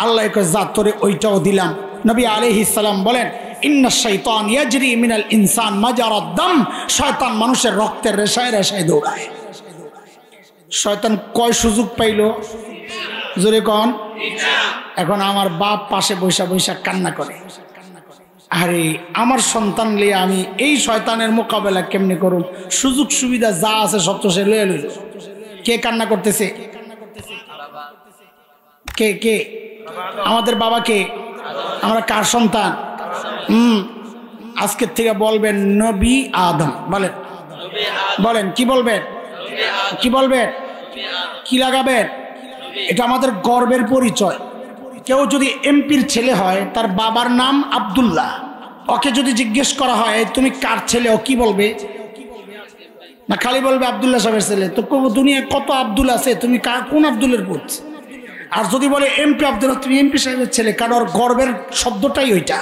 আল্লাহ কয় যা তোরে ওইটাও দিলাম। নবী আলাইহিস সালাম বলেন ইন্না শাইতান ইয়াজরি মিনাল ইনসান মাজারাদ দাম, শয়তান মানুষের রক্তের রেশায় রেশায় দৌড়ায়। শয়তান কয় সুযোগ পাইল? জোরে কন। এখন আমার বাপ পাশে বৈশা বৈশা কান্না করে, আরে আমার সন্তান লিয়ে আমি এই শয়তানের মোকাবেলা কেমনে করুন? সুযোগ সুবিধা যা আছে সব তো সে লয়ে লইল। কে কান্না করতেছে? কে কে? আমাদের বাবা কে? আমরা কার সন্তান? আজকের থেকে বলবেন নবী আদম। বলেন বলেন, কি বলবেন? কি বলবেন? কি লাগাবেন? এটা আমাদের গর্বের পরিচয়। কেউ যদি এমপির ছেলে হয়, তার বাবার নাম আব্দুল্লাহ, ওকে যদি জিজ্ঞেস করা হয় তুমি কার ছেলে, ও কি বলবে? না খালি বলবে আব্দুল্লাহ সাহেবের ছেলে। তো দুনিয়ায় কত আব্দুল আছে, তুমি কোন আব্দুলের পুত? আর যদি বলে এমপি আব্দুল্লাহ, তুমি এমপি সাহেবের ছেলে, কারণ ওর গর্বের শব্দটাই ওইটা।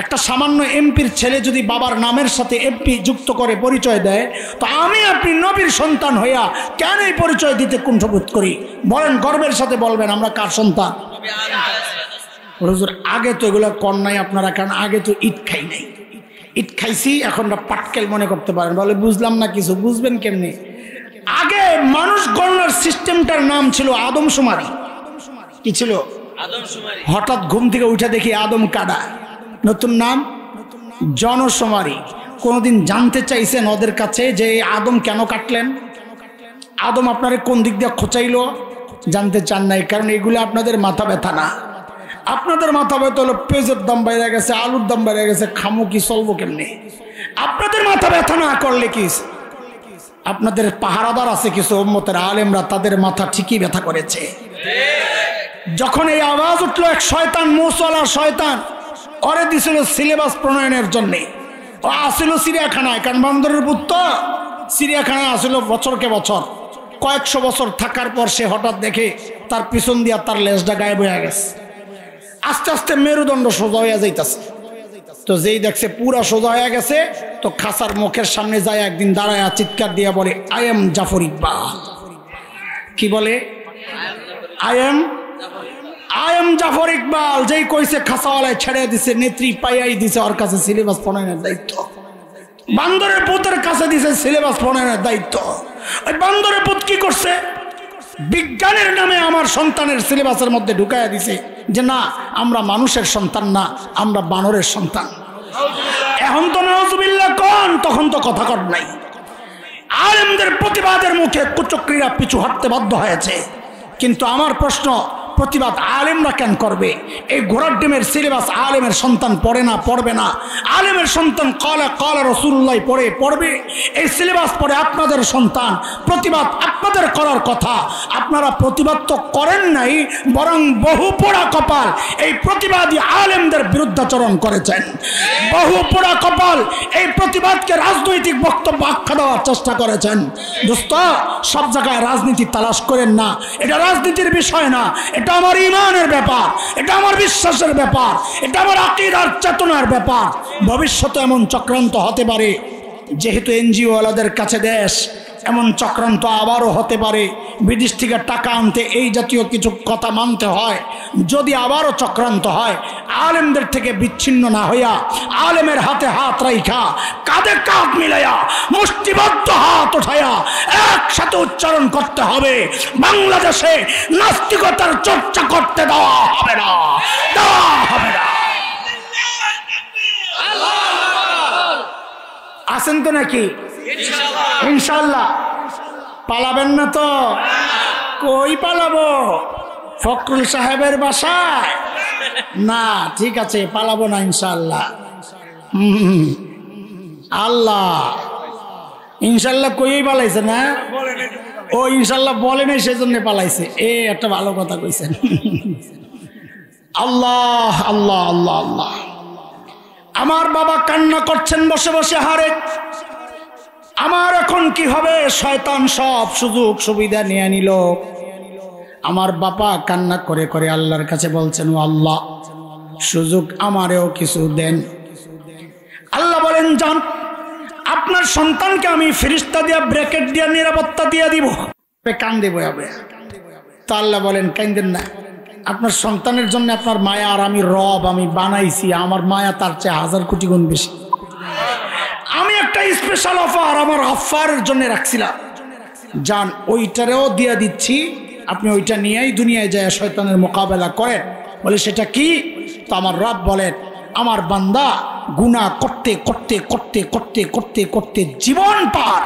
একটা সামান্য এমপির ছেলে যদি বাবার নামের সাথে এমপি যুক্ত করে পরিচয় দেয়, তো আমি আপনি নবীর সন্তান হইয়া কেন এই পরিচয় দিতে কুণ্ঠবোধ করি? বলেন, গর্বের সাথে বলবেন আমরা কার সন্তান? হুজুর আগে তো এগুলো কর নাই আপনারা, কারণ আগে তো ইট খাই নাই। ইট খাইছি, এখন পাটকেল মনে করতে পারেন। বলে বুঝলাম না কিছু। বুঝবেন কেমনি? আগে মানুষ গণনার সিস্টেমটার নাম ছিল আদমশুমারি। কি ছিল? হঠাৎ ঘুম থেকে উঠে দেখি আদম কাটা, নতুন নাম জনশুমারি। কোনদিন জানতে চাইছেন ওদের কাছে যে আদম কেন কাটলেন? আদম আপনারে কোন দিক দিয়ে খোঁচাইলো? জানতে চান নাই, কারণ এগুলো আপনাদের মাথা ব্যথা না। আপনাদের মাথা ব্যথা হলো পেঁয়াজের দাম বেড়ে গেছে, আলুর দাম বেড়ে গেছে, খামো কি, চলবো কেমনি। আপনাদের মাথা ব্যথা না করলে কি, আপনাদের পাহারাদার আছে কিছু উম্মতের আলেমরা, তাদের মাথা ঠিকই ব্যথা করেছে। যখন এই আওয়াজ উঠলো, এক শয়তান, মুসওয়ালা শয়তান, ওরে দিছিল সিলেবাস প্রণয়নের জন্যে। ও আসিল চিড়িয়াখানায়, কারণ বান্দরের পুত্র চিড়িয়াখানায় আসিল বছরকে বছর, কয়েকশো বছর থাকার পর সে হঠাৎ দেখে তার পিছন দিয়া তার লেজটা গায়েব হয়ে গেছে। আস্তে আস্তে মেরুদণ্ড সোজা হয়ে যাইতেছে। তো যেই দেখছে পুরা সোজা হয়ে গেছে, তো খাসার মুখের সামনে যায় একদিন দাঁড়ায় চিৎকার দিয়া বলে, আই এম জাফর ইকবাল। কি বলে? I am Zafar Iqbal. যেই কইছে খাসাওয়ালায় ছেড়ে দিছে, নেত্রী পাইয়াই দিছে ওর কাছে সিলেবাস প্রণয়নের দায়িত্ব। বান্দরের পুতের কাছে দিছে সিলেবাস প্রণয়নের দায়িত্ব। ওই বান্দরের পুত কি করছে? বিজ্ঞানের নামে আমার সন্তানের সিলেবাসের মধ্যে ঢুকাইয়া দিছে যে না, আমরা মানুষের সন্তান না, আমরা বানরের সন্তান। এখন তো নাউজুবিল্লাহ কোন, তখন তো কথা কর নাই। আলেমদের প্রতিবাদের মুখে কুচক্রীরা পিছু হটতে বাধ্য হয়েছে। কিন্তু আমার প্রশ্ন, প্রতিবাদ আলেমরা কেন করবে? এই ঘোড়ার ডিমের সিলেবাস আলেমের সন্তান পড়ে না, পড়বে না। আলেমের সন্তান কালা কালা রাসূলুল্লাহ পড়বে। এই সিলেবাস পড়ে আপনাদের সন্তান। প্রতিবাদ আপনাদের করার কথা, আপনারা প্রতিবাদ তো করেন নাই, বরং বহু পোড়া কপাল এই প্রতিবাদী আলেমদের বিরুদ্ধাচরণ করেছেন। বহু পোড়া কপাল এই প্রতিবাদকে রাজনৈতিক বক্তব্য আখ্যা দেওয়ার চেষ্টা করেছেন। দোস্ত, সব জায়গায় রাজনীতি তালাশ করেন না, এটা রাজনীতির বিষয় না। এটা আমার ঈমানের ব্যাপার, এটা আমার বিশ্বাসের ব্যাপার, এটা আমার আকীদার চেতনার ব্যাপার। ভবিষ্যতে এমন চক্রান্ত হতে পারে, যেহেতু এনজিও ওয়ালাদের কাছে দেশ, এমন চক্রান্ত আবারও হতে পারে। বিদেশ থেকে টাকা আনতে এই জাতীয় কিছু কথা মানতে হয়। যদি আবারও চক্রান্ত হয়, আলেমদের থেকে বিচ্ছিন্ন না হইয়া, আলেমের হাতে হাত রাইখা, কাঁধে কাঁধ মিলাইয়া, মুষ্টিবদ্ধ হাত উঠাইয়া একসাথে উচ্চারণ করতে হবে, বাংলাদেশে নাস্তিকতার চর্চা করতে দেওয়া হবে না, দেওয়া হবে না। আছেন তো নাকি? ইনশাআল্লাহ। পালাবেন না তো? কই পালাবো? ফখরুল সাহেবের বাসায়? না, ঠিক আছে, পালাবো না ইনশাআল্লাহ। আল্লাহ ইনশাআল্লাহ কই পালাইছে না? ও ইনশাআল্লাহ বলে নাই, সেজন্য পালাইছে। একটা ভালো কথা কইছেন। আল্লাহ আল্লাহ আল্লাহ আল্লাহ। আমার বাবা কান্না করছেন বসে বসে, হারে আমার এখন কি হবে? শয়তান সব সুযোগ সুবিধা নিয়ে নিল। আমার বাবা কান্না করে করে আল্লাহর কাছে বলছেন, ও আল্লাহ, সুযোগ আমারেও কিছু দেন। আল্লাহ বলেন, যান, আপনার সন্তানকে আমি ফেরেশতা দিয়া ব্র্যাকেট দিয়া নিরাপত্তা দিয়ে দিব। কান দেব হবে। তো আল্লাহ বলেন, কান্দেন না, আপনার সন্তানের জন্য আপনার মায়া, আর আমি রব, আমি বানাইছি, আমার মায়া তার চেয়ে 1000 কোটি গুণ বেশি। আমি একটা স্পেশাল অফার আমার আফারের জন্য রাখছিলাম, যান ওইটারেও দিয়ে দিচ্ছি, আপনি ওইটা নিয়েই দুনিয়ায় যায় শয়তানের মোকাবেলা করেন। বলে, সেটা কি? তো আমার রব বলেন, আমার বান্দা গুনাহ করতে করতে করতে করতে করতে করতে জীবন পার,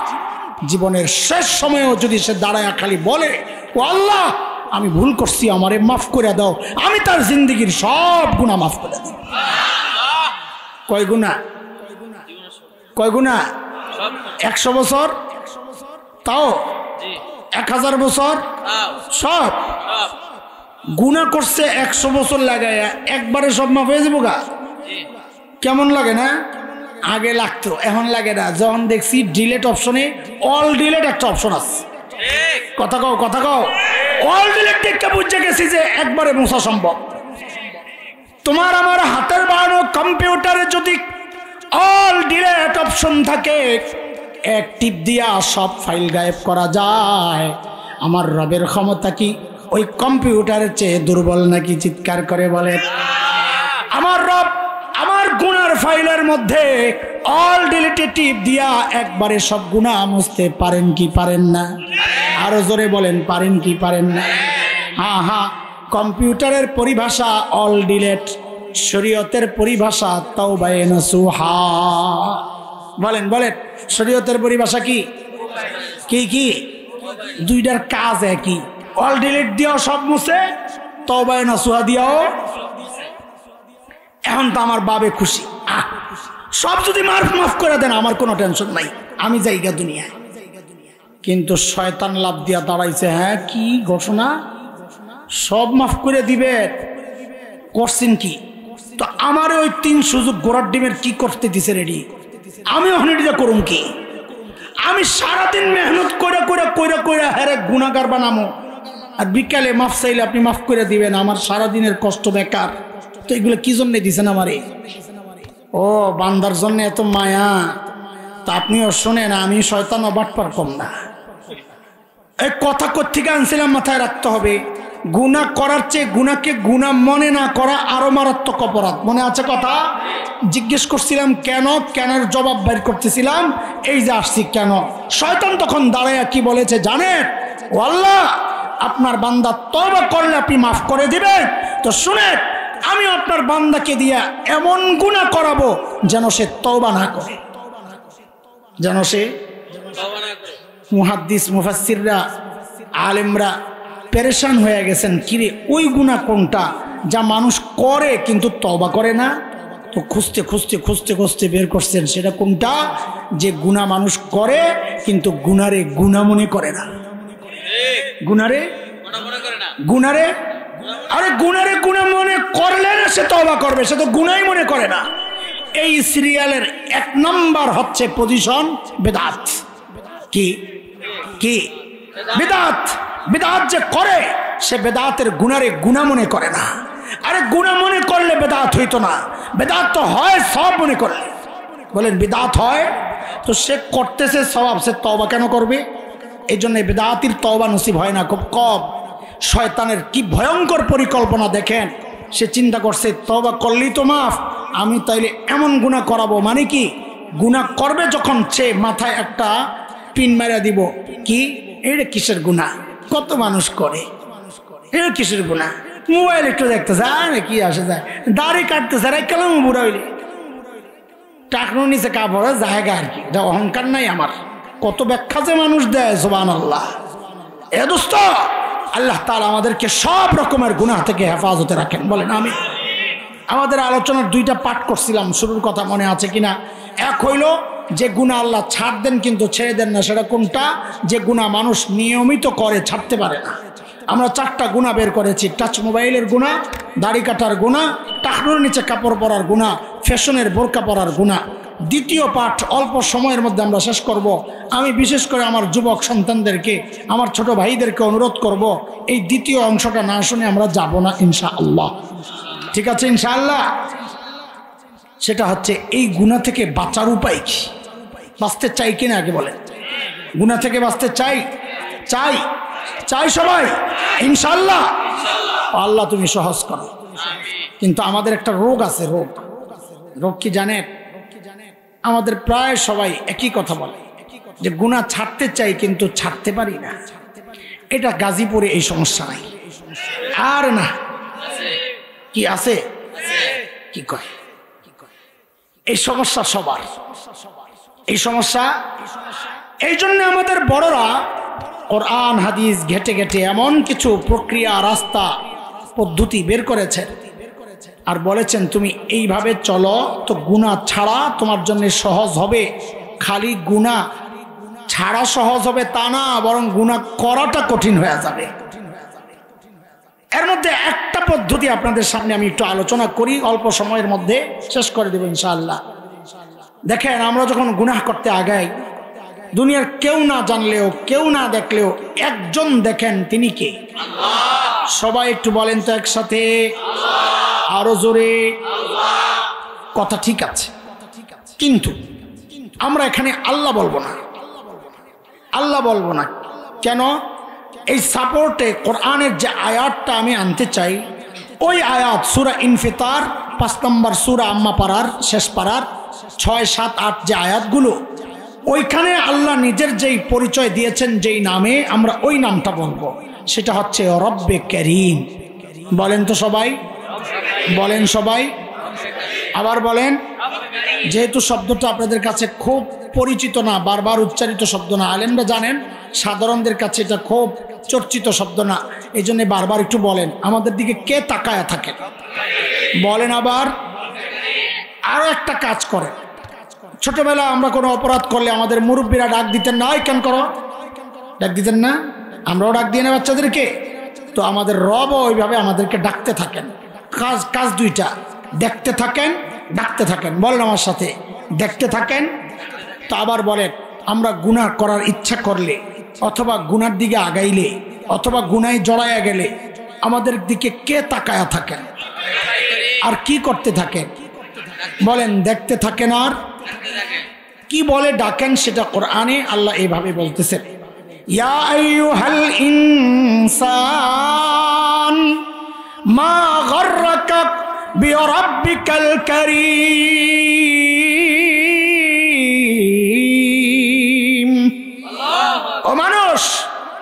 জীবনের শেষ সময়েও যদি সে দাঁড়ায় খালি বলে, ও আল্লাহ, আমি ভুল করছি, আমারে মাফ করে দাও, আমি তার জিন্দগির সব গুনাহ মাফ করে দেব। কয় গুনাহ? কয় গুনাহ? 100 বছর, তাও 1000 বছর, সব গুনাহ করছে 100 বছর লাগায়, একবারে সব মাফ হয়ে যাবো গা? কেমন লাগে না? আগে লাগতো, এখন লাগে না। যখন দেখছি ডিলেট অপশনে, অল ডিলেট একটা অপশন আছে। কথা কও, কথা কও। অল ডিলেট দেখতে বুঝে গেছি যে একবারে মোছা সম্ভব। তোমার আমার হাতের বানানো কম্পিউটারে যদি অল ডিলেট অপশন থাকে, এক টিপ দিয়া সব ফাইল গায়েব করা যায়। আমার রবের ক্ষমতা কি ওই কম্পিউটারের চেয়ে দুর্বল নাকি? চিৎকার করে বলে, আমার রব আমার গুনার ফাইলের মধ্যে অল ডিলিটে টিপ দিয়া একবারে সব গুনাহ মুছতে পারেন কি পারেন না? আরো জোরে বলেন, পারেন কি পারেন না? হ্যাঁ হ্যাঁ, কম্পিউটারের পরিভাষা অল ডিলেট, শরীয়তের পরিভাষা তাওবা নাসুহা। বলেন বলেন, শরীয়তের পরিভাষা কি? কি কি? দুইটার কাজ একই। অল ডিলিট দিয়াও সব মুছে, তওবায়ে নাসুহা দিয়াও। এখন তো আমার বাবে খুশি, সব যদি মাফ করে দেন আমার কোনো টেনশন নাই, আমি জায়গা দুনিয়ায়। কিন্তু শয়তান লাভ দিয়া দাঁড়াইছে, হ্যাঁ কি ঘোষণা, সব মাফ করে দিবে, করছেন কি? তো আমার ওই 3 সুযোগ গোড়ার ডিমের কি করতে দিছে রেডি, আমি ওখানে করুম কি? আমি সারাদিন মেহনত করে করে করে করে হ্যাঁ গুনাহগার বানামো, আর বিকালে মাফ চাইলে আপনি মাফ করে দিবেন, আমার সারাদিনের কষ্ট বেকার। তো এগুলো কি জন্য দিছেন আমারে? ও বান্দার জন্য এত মায়া। তা আপনিও শোনেন, আমি শয়তান ও বাটপার কম না। এই কথা কোত্থেকে আনছিলাম মাথায় রাখতে হবে। গুনাহ করার চেয়ে গুনাহকে গুনাহ মনে না করা আরো মারাত্মক অপরাধ। মনে আছে কথা? জিজ্ঞেস করছিলাম কেন, কেনের জবাব বের করতেছিলাম, এই যে আসছি কেন। শয়তান তখন দাঁড়ায় কি বলেছে জানেন? ও আল্লাহ, আপনার বান্দা তওবা করলে আপনি মাফ করে দিবেন। তো শুনেন, আমি আপনার বান্দাকে দিয়া এমন গুনাহ করাবো যেন সে তওবা না করে, যেন সে তওবা না করে। মুহাদ্দিস মুফাসসিররা আলেমরা পেরেশান হয়ে গেছেন, কিরে ওই গুনাহ কোনটা যা মানুষ করে কিন্তু তওবা করে না? তো খুঁজতে খুঁজতে খুঁজতে খুঁজতে বের করছেন সেটা কোনটা, যে গুনাহ মানুষ করে কিন্তু গুনারে গুনাহ মনে করে না। গুনারে গুনারে আরে গুনারে গুনাহ মনে করলে না সে তওবা করবে, সে তো গুনাহই মনে করে না। এই সিরিয়ালের 1 নাম্বার হচ্ছে পজিশন বিদআত। কি কি বিদআত? বিদআত যে করে সে বেদাতের গুনারে গুনাহ মনে করে না। আরে গুনাহ মনে করলে বেদাত হইতো না, বেদাত তো হয় সব মনে করলে। বলেন বিদআত হয় তো সে করতেছে সওয়াব, সে তওবা কেন করবে? এই জন্য বেদাতির তওবা নসিব হয় না, খুব কম। শয়তানের কি ভয়ঙ্কর পরিকল্পনা দেখেন, সে চিন্তা করছে তওবা করলেই তো মাফ, আমি তাইলে এমন গুনাহ করাবো, মানে কি গুনাহ করবে যখন সে মাথায় একটা পিন মারা দিব, কি এটা কিসের গুনাহ, কত মানুষ করে, এটা কিসের গুনাহ, মোবাইল একটু দেখতে যায় না, কি আসে যায়, দাড়ি কাটতেছে, রাইকালাম বুড়া হইলে টাকনো নিচে কাপড়ে জায়গা আর কি, এটা অহংকার নাই আমার। কত ব্যাখ্যা যে মানুষ দেয়, সুবহানাল্লাহ। এ দোস্ত, আল্লাহ তাআলা আমাদেরকে সব রকমের গুনাহ থেকে হেফাজতে রাখেন, বলেন আমি। আমাদের আলোচনার 2টা পাঠ করছিলাম, শুরুর কথা মনে আছে কিনা? এক হইল যে গুনাহ আল্লাহ ছাড় দেন কিন্তু ছেড়ে দেন না, সেটা কোনটা? যে গুনাহ মানুষ নিয়মিত করে ছাড়তে পারে না। আমরা 4টা গুনাহ বের করেছি: টাচ মোবাইলের গুনাহ, দাড়ি কাটার গুনাহ, টাকনোর নিচে কাপড় পরার গুনাহ, ফ্যাশনের বোরকা পরার গুনাহ। দ্বিতীয় পাঠ অল্প সময়ের মধ্যে আমরা শেষ করব। আমি বিশেষ করে আমার যুবক সন্তানদেরকে, আমার ছোট ভাইদেরকে অনুরোধ করব, এই দ্বিতীয় অংশটা না শুনে আমরা যাব না ইনশাআল্লাহ। ঠিক আছে ইনশাআল্লাহ? সেটা হচ্ছে এই গুনাহ থেকে বাঁচার উপায় কি। বাঁচতে চাই কিনা আগে বলেন? গুনাহ থেকে বাঁচতে চাই? চাই চাই সবাই ইনশাআল্লাহ। আল্লাহ তুমি সহজ করো। কিন্তু আমাদের একটা রোগ আছে। রোগ কি জানেন? আমাদের প্রায় সবাই একই কথা বলে যে গুনাহ ছাড়তে চাই কিন্তু ছাড়তে পারি না। এটা গাজীপুরে এই সমস্যা নাই, আর না কি আছে? কি কয়? এই সমস্যা সবার, এই সমস্যা। এই জন্য আমাদের বড়রা কোরআন হাদিস ঘেটে ঘেটে এমন কিছু প্রক্রিয়া, রাস্তা, পদ্ধতি বের করেছেন আর বলেছেন তুমি এইভাবে চলো তো গুনাহ ছাড়া তোমার জন্য সহজ হবে। খালি গুনাহ ছাড়া সহজ হবে তা না, বরং গুনাহ করাটা কঠিন হয়ে যাবে। এর মধ্যে একটা পদ্ধতি আপনাদের সামনে আমি একটু আলোচনা করি, অল্প সময়ের মধ্যে শেষ করে দেব ইনশাআল্লাহ। দেখেন, আমরা যখন গুনাহ করতে আগাই, দুনিয়ার কেউ না জানলেও, কেউ না দেখলেও একজন দেখেন, তিনি কে? সবাই একটু বলেন তো একসাথে, আরো জোরে। কথা ঠিক আছে, কিন্তু আমরা এখানে আল্লাহ বলবো না, আল্লাহ বলবো না। কেন? এই সাপোর্টে কোরআনের যে আয়াতটা আমি আনতে চাই, ওই আয়াত সূরা ইনফিতার 5 নম্বর সূরা আম্মা পারার শেষ পারার 6, 7, 8 যে আয়াতগুলো, ওইখানে আল্লাহ নিজের যেই পরিচয় দিয়েছেন, যেই নামে, আমরা ওই নামটা বলবো, সেটা হচ্ছে রব্বে করিম। বলেন তো সবাই, বলেন সবাই, আবার বলেন। যেহেতু শব্দটা আপনাদের কাছে খুব পরিচিত না, বারবার উচ্চারিত শব্দ না, আলেমরা জানেন, সাধারণদের কাছে এটা খুব চর্চিত শব্দ না, এই জন্য বারবার একটু বলেন আমাদের দিকে কে তাকায়া থাকে বলেন। আবার আরো একটা কাজ করে, ছোটবেলা আমরা কোনো অপরাধ করলে আমাদের মুরব্বীরা ডাক দিতেন না, ওই কেন করো, ডাক দিতেন না, আমরাও ডাক দিয়ে না বাচ্চাদেরকে। তো আমাদের রবও ওইভাবে আমাদেরকে ডাকতে থাকেন। কাজ দুইটা, দেখতে থাকেন, ডাকতে থাকেন। বলেন আমার সাথে, দেখতে থাকেন। তো আবার বলেন আমরা গুনাহ করার ইচ্ছা করলে অথবা গুনার দিকে আগাইলে অথবা গুনায় জড়াইয়া গেলে আমাদের দিকে কে তাকায়া থাকেন আর কি করতে থাকেন? বলেন দেখতে থাকেন। আর কি বলে ডাকেন সেটা কোরআনে আল্লাহ এইভাবে বলতেছেন, ইয়া আইয়ুহাল ইনসান মা গররাকা বিরাব্বিকাল কারীম। ও মানুষ,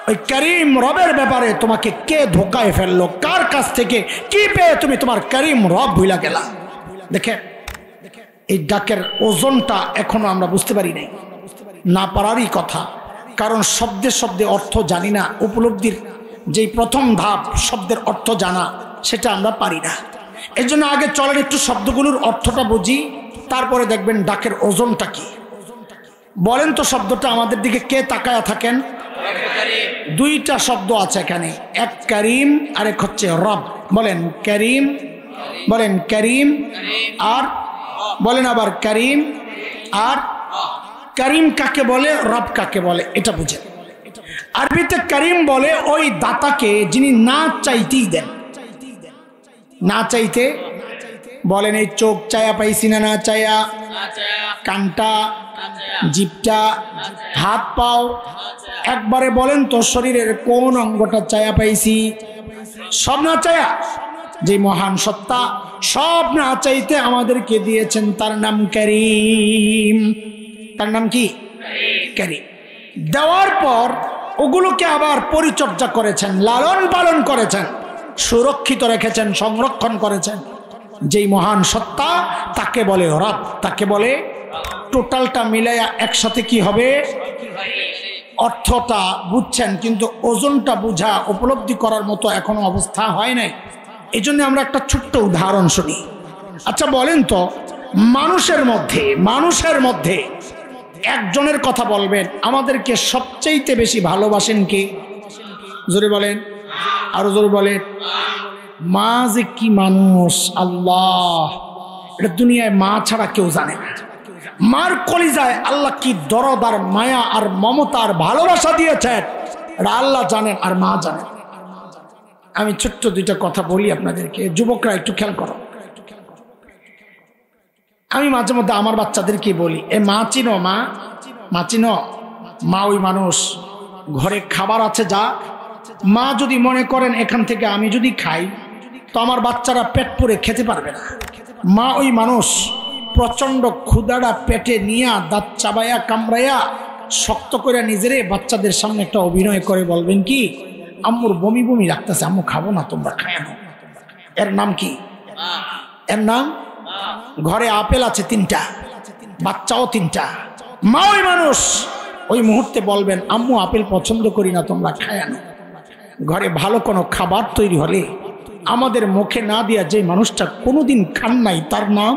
ওই করিম রবের ব্যাপারে তোমাকে কে ধোকায় ফেললো? কার কাছ থেকে কি পেয়ে তুমি তোমার করিম রব ভুলা গেলা? দেখে এই ডাকের ওজনটা এখনো আমরা বুঝতে পারি নাই, না পারারই কথা। কারণ শব্দে শব্দে অর্থ জানি না, উপলব্ধির যেই প্রথম ধাপ শব্দের অর্থ জানা, সেটা আমরা পারি না। এর জন্য আগে চলেন একটু শব্দগুলোর অর্থটা বুঝি, তারপরে দেখবেন ডাকের ওজনটা কি। বলেন তো শব্দটা আমাদের দিকে কে তাকায়া থাকেন? দুইটা শব্দ আছে এখানে, এক করিম আর এক হচ্ছে রব। বলেন করিম, বলেন করিম, আর বলেন আবার করিম। আর করিম কাকে বলে, রব কাকে বলে, এটা বুঝেন। আরবিতে করিম বলে ওই দাতাকে যিনি না চাইতেই দেন। না চাইতে, বলেন এই চোখ চায়া পাইছি না, না চায়া, কানটা, জিভটা, হাত পাও, একবারে বলেন তো শরীরের কোন অঙ্গটা চায়া পাইছি? সব না চায়া। যে মহান সত্তা সব না চাইতে আমাদেরকে দিয়েছেন, তার নাম করিম। তার নাম কি? করিম। দেওয়ার পর ওগুলোকে আবার পরিচর্যা করেছেন, লালন পালন করেছেন, সুরক্ষিত রেখেছেন, সংরক্ষণ করেছেন। যেই মহান সত্তা তাকে বলে রব, তাকে বলে। টোটালটা মিলাইয়া একসাথে কি হবে? অর্থটা বুঝছেন, কিন্তু ওজনটা বুঝা উপলব্ধি করার মতো এখনো অবস্থা হয় নাই। এই জন্য আমরা একটা ছোট্ট উদাহরণ শুনি। আচ্ছা বলেন তো, মানুষের মধ্যে একজনের কথা বলবেন, আমাদেরকে সবচাইতে বেশি ভালোবাসেন কে? জোরে বলেন, আরো জোরে বলেন। মা যে কি মানুষ, আল্লাহ, এটা দুনিয়ায় মা ছাড়া কেউ জানে না। মার কলিজায় আল্লাহ কি দরদ আর মায়া আর মমতা আর ভালোবাসা দিয়েছেন, এটা আল্লাহ জানেন আর মা জানেন। আমি ছোট্ট দুইটা কথা বলি আপনাদেরকে, যুবকরা একটু খেয়াল করো। আমি মাঝে মধ্যে আমার বাচ্চাদেরকে বলি, এ মা চিনো, মা চিনো? মা ওই মানুষ, ঘরে খাবার আছে যা, মা যদি মনে করেন এখান থেকে আমি যদি খাই তো আমার বাচ্চারা পেট পুরে খেতে পারবে না। মা ওই মানুষ, প্রচন্ড ক্ষুধাটা পেটে নিয়ে দাঁত চাবাইয়া কামড়াইয়া শক্ত করে নিজেরে বাচ্চাদের সামনে একটা অভিনয় করে বলবেন কি, আম্মুর বমি বমি লাগতেছে, আম্মু খাবো না, তোমরা খায় না। এর নাম কি? এর নাম। ঘরে আপেল আছে 3টা, বাচ্চাও 3টা। মা ওই মানুষ ওই মুহূর্তে বলবেন, আম্মু আপেল পছন্দ করি না, তোমরা খায় না। ঘরে ভালো কোনো খাবার তৈরি হলে আমাদের মুখে না দিয়া যে মানুষটা কোনোদিন খান নাই, তার নাম।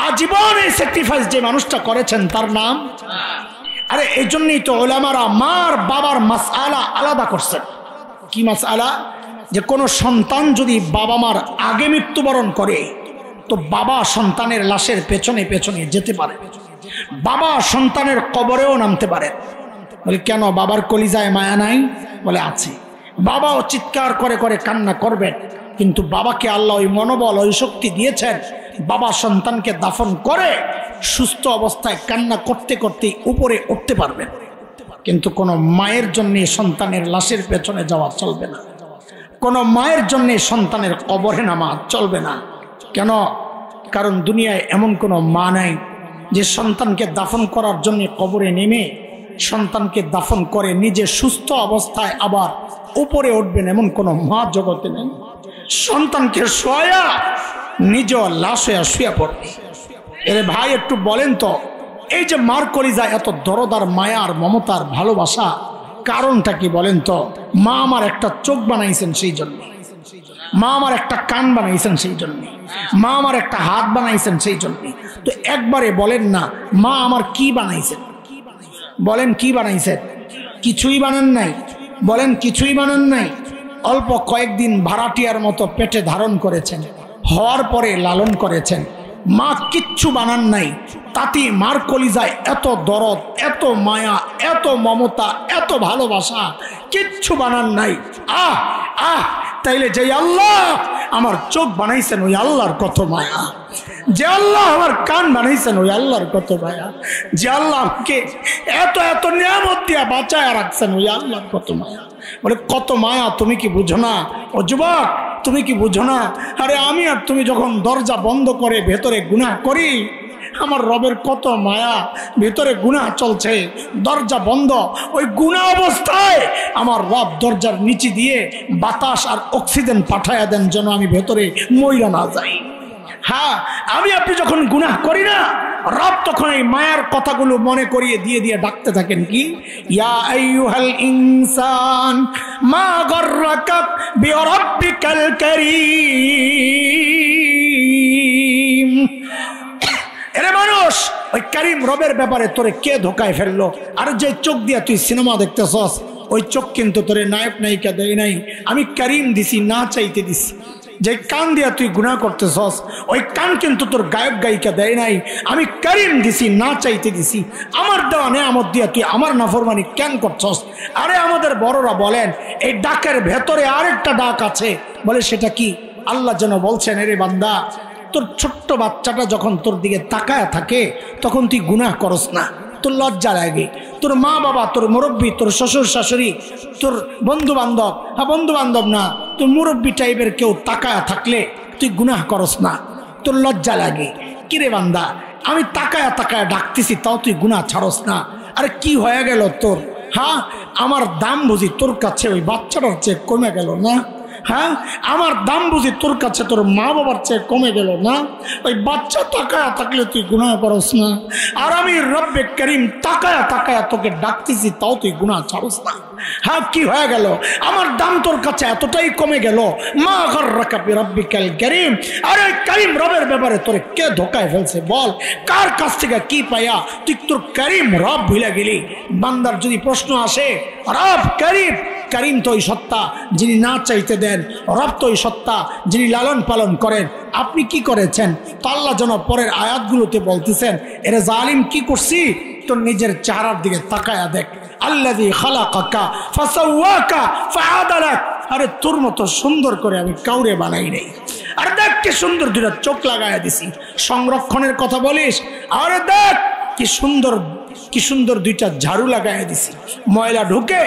আজীবন এই স্যাক্রিফাইস যে মানুষটা করেছেন, তার নাম। আরে এই জন্যই তো ওলামারা মার বাবার মাসআলা আলাদা করছেন। কি মাসআলা? যে কোনো সন্তান যদি বাবা মার আগে মৃত্যুবরণ করে তো বাবা সন্তানের লাশের পেছনে পেছনে যেতে পারে, বাবা সন্তানের কবরেও নামতে পারে। বলে কেন? বাবার কলিজায় মায়া নাই? বলে আছে। বাবাও চিৎকার করে করে কান্না করবেন, কিন্তু বাবাকে আল্লাহ ওই মনোবল, ওই শক্তি দিয়েছেন, বাবা সন্তানকে দাফন করে সুস্থ অবস্থায় কান্না করতে করতে উপরে উঠতে পারবেন। কিন্তু কোনো মায়ের জন্য সন্তানের লাশের পেছনে যাওয়া চলবে না, কোনো মায়ের জন্য সন্তানের কবরে নামা চলবে না। কেন? কারণ দুনিয়ায় এমন কোনো মা নাই যে সন্তানকে দাফন করার জন্য কবরে নেমে সন্তানকে দাফন করে নিজে সুস্থ অবস্থায় আবার উপরে উঠবেন, এমন কোনো মা জগতে নেই। সন্তানকে শোয়া নিজেও লাশ হয়ে শুয়ে পড়বে। এরে ভাই একটু বলেন তো, এই যে মার কলিজা এত দরদ আর মায়া আর মমতার ভালোবাসা, কারণটা কি বলেন তো? মা আমার একটা চোখ বানাইছেন সেই জন্য, মা আমার একটা কান বানাইছেন সেই জন্য, মা আমার একটা হাত বানাইছেন সেই জন্য। তো একবারে বলেন না মা আমার কি বানাইছেন? বলেন কি বানাইছেন? কিছুই বানান নাই। বলেন কিছুই বানান নাই। অল্প কয়েকদিন ভাড়াটিয়ার মতো পেটে ধারণ করেছেন, হওয়ার পরে লালন করেছেন। মা কিচ্ছু বানান নাই, তাতে মার কলিজায় এত দরদ, এত মায়া, এত মমতা, এত ভালোবাসা, কিচ্ছু বানান নাই। আহ আহ তাইলে যে আল্লাহ আমার চোখ বানাইছেন ওই আল্লাহর কত মায়া, যে আল্লাহ আমার কান বানাইছেন ওই আল্লাহর কত মায়া, যে আল্লাহ আমাকে এত এত নিয়ামত দিয়া বাঁচায় রাখছেন ওই আল্লাহর কত মায়া। বলে কত মায়া তুমি কি বুঝো না? ও যুবক তুমি কি বুঝো না? আরে আমি আর তুমি যখন দরজা বন্ধ করে ভেতরে গুনাহ করি, আমার রবের কত মায়া, ভেতরে গুনাহ চলছে, দরজা বন্ধ, ওই গুনাহ অবস্থায় আমার রব দরজার নিচে দিয়ে বাতাস আর অক্সিজেন পাঠায়া দেন যেন আমি ভেতরে মইরা না যাই। হ্যাঁ, আমি আপনি যখন গুনাহ করি না, রব তখন এই মায়ার কথাগুলো মনে করিয়ে দিয়ে দিয়ে ডাকতে থাকেন কি, ইয়া আইয়ুহাল ইনসান মা গররাকা বিরাব্বিকাল কারীম। এরে মানুষ, ওই কারীম রবের ব্যাপারে তোরে কে ধোকায় ফেললো? আর যে চোখ দিয়া তুই সিনেমা দেখতেছস, ওই চোখ কিন্তু তোরে নায়ক নায়িকা দেয় নাই, আমি কারীম দিছি, না চাইতে দিছি। যে কান দিয়া তুই গুনাহ করতেছস, ওই কান কিন্তু তোর গায়ক গায়িকা দেয় নাই, আমি কারীম দিছি, না চাইতে দিছি। আমার দেওয়া নেয়ামত দিয়া তুই আমার নাফরমানি কেন করছস? আরে আমাদের বড়রা বলেন এই ডাকের ভেতরে আরেকটা ডাক আছে, বলে সেটা কি? আল্লাহ যেন বলছেন, এরে বান্দা তোর ছোট্ট বাচ্চাটা যখন তোর দিকে তাকায় থাকে তখন তুই গুনাহ করস না, তোর লজ্জা লাগে। তোর মা বাবা, তোর মুরব্বী, তোর শ্বশুর শাশুড়ি, তোর বন্ধু বান্ধব, হ্যাঁ বন্ধু বান্ধব না, তোর মুরব্বী টাইপের কেউ তাকায় থাকলে তুই গুনাহ করস না, তোর লজ্জা লাগে। কিরে বান্দা, আমি তাকায় তাকায় ডাকতেছি তাও তুই গুনাহ ছাড়স না। আরে কি হয়ে গেল তোর? হ্যাঁ, আমার দাম বুঝি তোর কাছে ওই বাচ্চাটার চেয়ে কমে গেল না? হ্যাঁ, আমার দাম বুঝি তোর কাছে তোর মা বাবার চেয়ে কমে গেল না? ওই বাচ্চা তাকায়া থাকলে তুই গুনাহ করস না, আর আমি রব্বে কারীম তাকায়া তাকায়া তোকে ডাকতেছি তাও তুই গুনাহ ছাড়স না। হ্যাঁ, কি হয়ে গেল? আমার দাম তোর কাছে এতটাই কমে গেল। মা গররাকা বিরাব্বিকাল কারীম। আরে কারীম রবের ব্যাপারে তোরে কে ধোকায় ফেলছে? বল, কার কাছ থেকে কি পাইয়া তুই তোর কারীম রব ভুলে গেলি? বান্দার যদি প্রশ্ন আসে, রব কারীম, কারীম তো ওই সত্তা যিনি না চাইতে দেন, রব তো ওই সত্তা যিনি লালন পালন করেন। আপনি কি করেছেন? তো আল্লাহ যেন পরের আয়াতগুলোতে বলতেছেন, এরে জালিম কি করছি? তোর নিজের চেহারার দিকে তাকায়া দেখ। আল্লাযী খালাকাকা ফাসাওয়াকা ফাআদালাক। আরে তোর মতো সুন্দর করে আমি কাউরে বানাই নাই। আরে দেখ কি সুন্দর দুইটা চোখ লাগায়া দিছি। সংরক্ষণের কথা বলিস, আরে দেখ কি সুন্দর, কি সুন্দর দুইটা ঝাড়ু লাগাই দিছি। ময়লা ঢুকে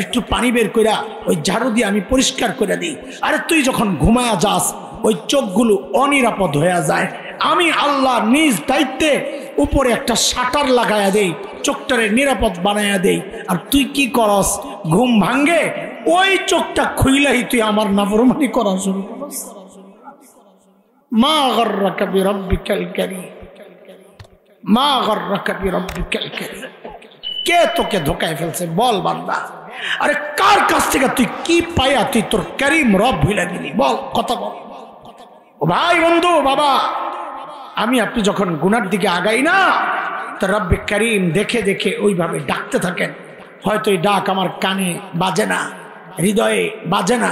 একটু পানি বের কইরা ওই ঝাড়ু দিয়ে আমি পরিষ্কার করে দিই। আরে তুই যখন ঘুমায়া যাস ওই চোখগুলো অনিরাপদ হয়ে যায়, আমি আল্লাহ নিজ দায়িত্বে উপরে একটা শাটার লাগায়া দেই, চোখটারে নিরাপদ বানায়া দেই। আর তুই কি করস? ঘুম ভাঙ্গে ওই চোখটা খুইলাই তুই আমার নাফরমানি করা শুরু করস। মা গররাকা বিরাব্বিকাল কারীম, মা গররাকা বিরাব্বিকাল কারীম। কে তোকে ধোকায় ফেলছে? বল বান্দা। আরে কার কাছ থেকে তুই কি পাইয়া তুই তোর কারীম রব ভুলে গেলি? বল, কথা বল। ও ভাই, বন্ধু, বাবা, আমি আপনি যখন গুনার দিকে আগাই না, তো রব্বে কারীম দেখে দেখে ওইভাবে ডাকতে থাকেন। হয়তো এই ডাক আমার কানে বাজে না, হৃদয়ে বাজে না,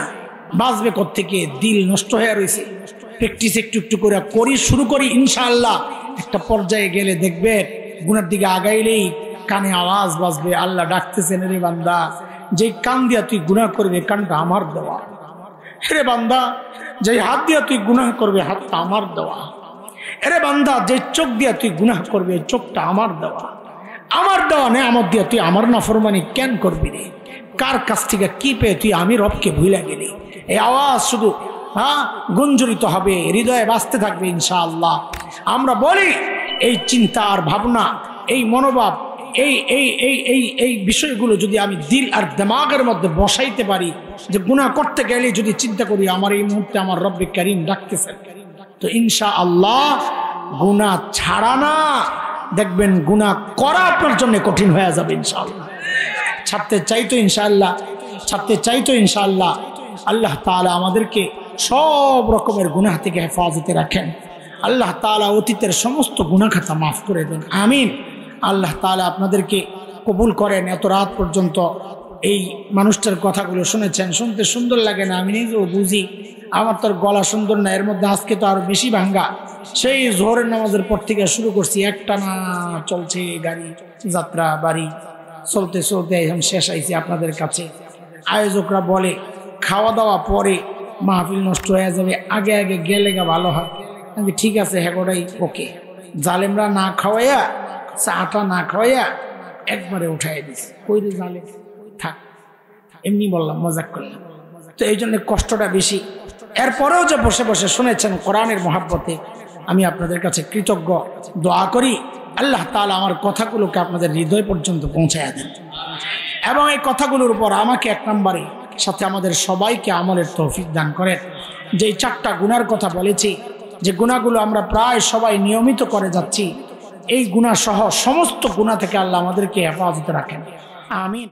বাজবে কোত্থেকে? দিল নষ্ট হয়ে রয়েছে। প্র্যাকটিস একটু একটু করে করি, শুরু করি, ইনশাআল্লাহ একটা পর্যায়ে গেলে দেখবে গুনার দিকে আগাইলেই কানে আওয়াজ বাজবে, আল্লাহ ডাকতেছেন, রে বান্দা যে কান দিয়া তুই গুনাহ করবে কানটা আমার দেওয়া। রে বান্দা যে হাত দিয়া তুই গুনাহ করবে হাতটা আমার দেওয়া। এরে বান্দা যে চোখ দিয়া তুই গুনাহ করবে চোখটা আমার দেওয়া। আমার দেওয়া নেয়ামত দিয়া তুই আমার নাফরমানি কেন করবি রে? কার কাছ থেকে কি পেয়ে তুই আমি রবকে ভুলে গেলি? এই আওয়াজ শুধু গুঞ্জরিত হবে, হৃদয়ে বাজতে থাকবে ইনশাআল্লাহ। আমরা বলি এই চিন্তা আর ভাবনা, এই মনোভাব, এই এই এই এই এই বিষয়গুলো যদি আমি দিল আর দিমাগের মধ্যে বসাইতে পারি, যে গুনাহ করতে গেলে যদি চিন্তা করি আমার এই মুহূর্তে আমার রব্বে কারীম ডাকতেছেন, তো ইনশাআল্লাহ গুনাহ ছাড়া না, দেখবেন গুনাহ করা আপনার জন্য কঠিন হয়ে যাবে ইনশাআল্লাহ। ছাড়তে চাইতো ইনশাআল্লাহ আল্লাহ তাআলা আমাদেরকে সব রকমের গুনাহ থেকে হেফাজতে রাখেন। আল্লাহ তাআলা অতীতের সমস্ত গুনাহ খাতা মাফ করে দেন, আমিন। আল্লাহ তাআলা আপনাদেরকে কবুল করেন। এত রাত পর্যন্ত এই মানুষটার কথাগুলো শুনেছেন, শুনতে সুন্দর লাগে না? আমি নিজেও বুঝি, আমার তোর গলা সুন্দর না, এর মধ্যে আজকে তো আরো বেশি ভাঙ্গা। সেই জোহরের নামাজের পর থেকে শুরু করছি, একটানা চলছে গাড়ি যাত্রা বাড়ি, চলতে চলতে এখন শেষ আইছি আপনাদের কাছে। আয়োজকরা বলে খাওয়া দাওয়া পরে মাহফিল নষ্ট হয়ে যাবে, আগে আগে গেলে ভালো হয়। আমি ঠিক আছে, হ্যাগোটাই ওকে। জালেমরা না খাওয়াইয়া, চাটা না খাওয়াইয়া একবারে উঠাই দিছে। কইরে জালেম থাক, এমনি বললাম, মজাক করলাম। তো এই জন্য কষ্টটা বেশি। এরপরেও যে বসে বসে শুনেছেন কোরআনের মহাব্বতে, আমি আপনাদের কাছে কৃতজ্ঞ। দোয়া করি আল্লাহ তাআলা আমার কথাগুলোকে আপনাদের হৃদয় পর্যন্ত পৌঁছায় দেন, এবং এই কথাগুলোর উপর আমাকে এক নম্বরে, সাথে আমাদের সবাইকে আমলের তৌফিক দান করেন। যেই 4টা গুনার কথা বলেছি, যে গুনাহগুলো আমরা প্রায় সবাই নিয়মিত করে যাচ্ছি, এই গুনাহ সহ সমস্ত গুনাহ থেকে আল্লাহ আমাদেরকে হেফাজতে রাখেন, আমিন।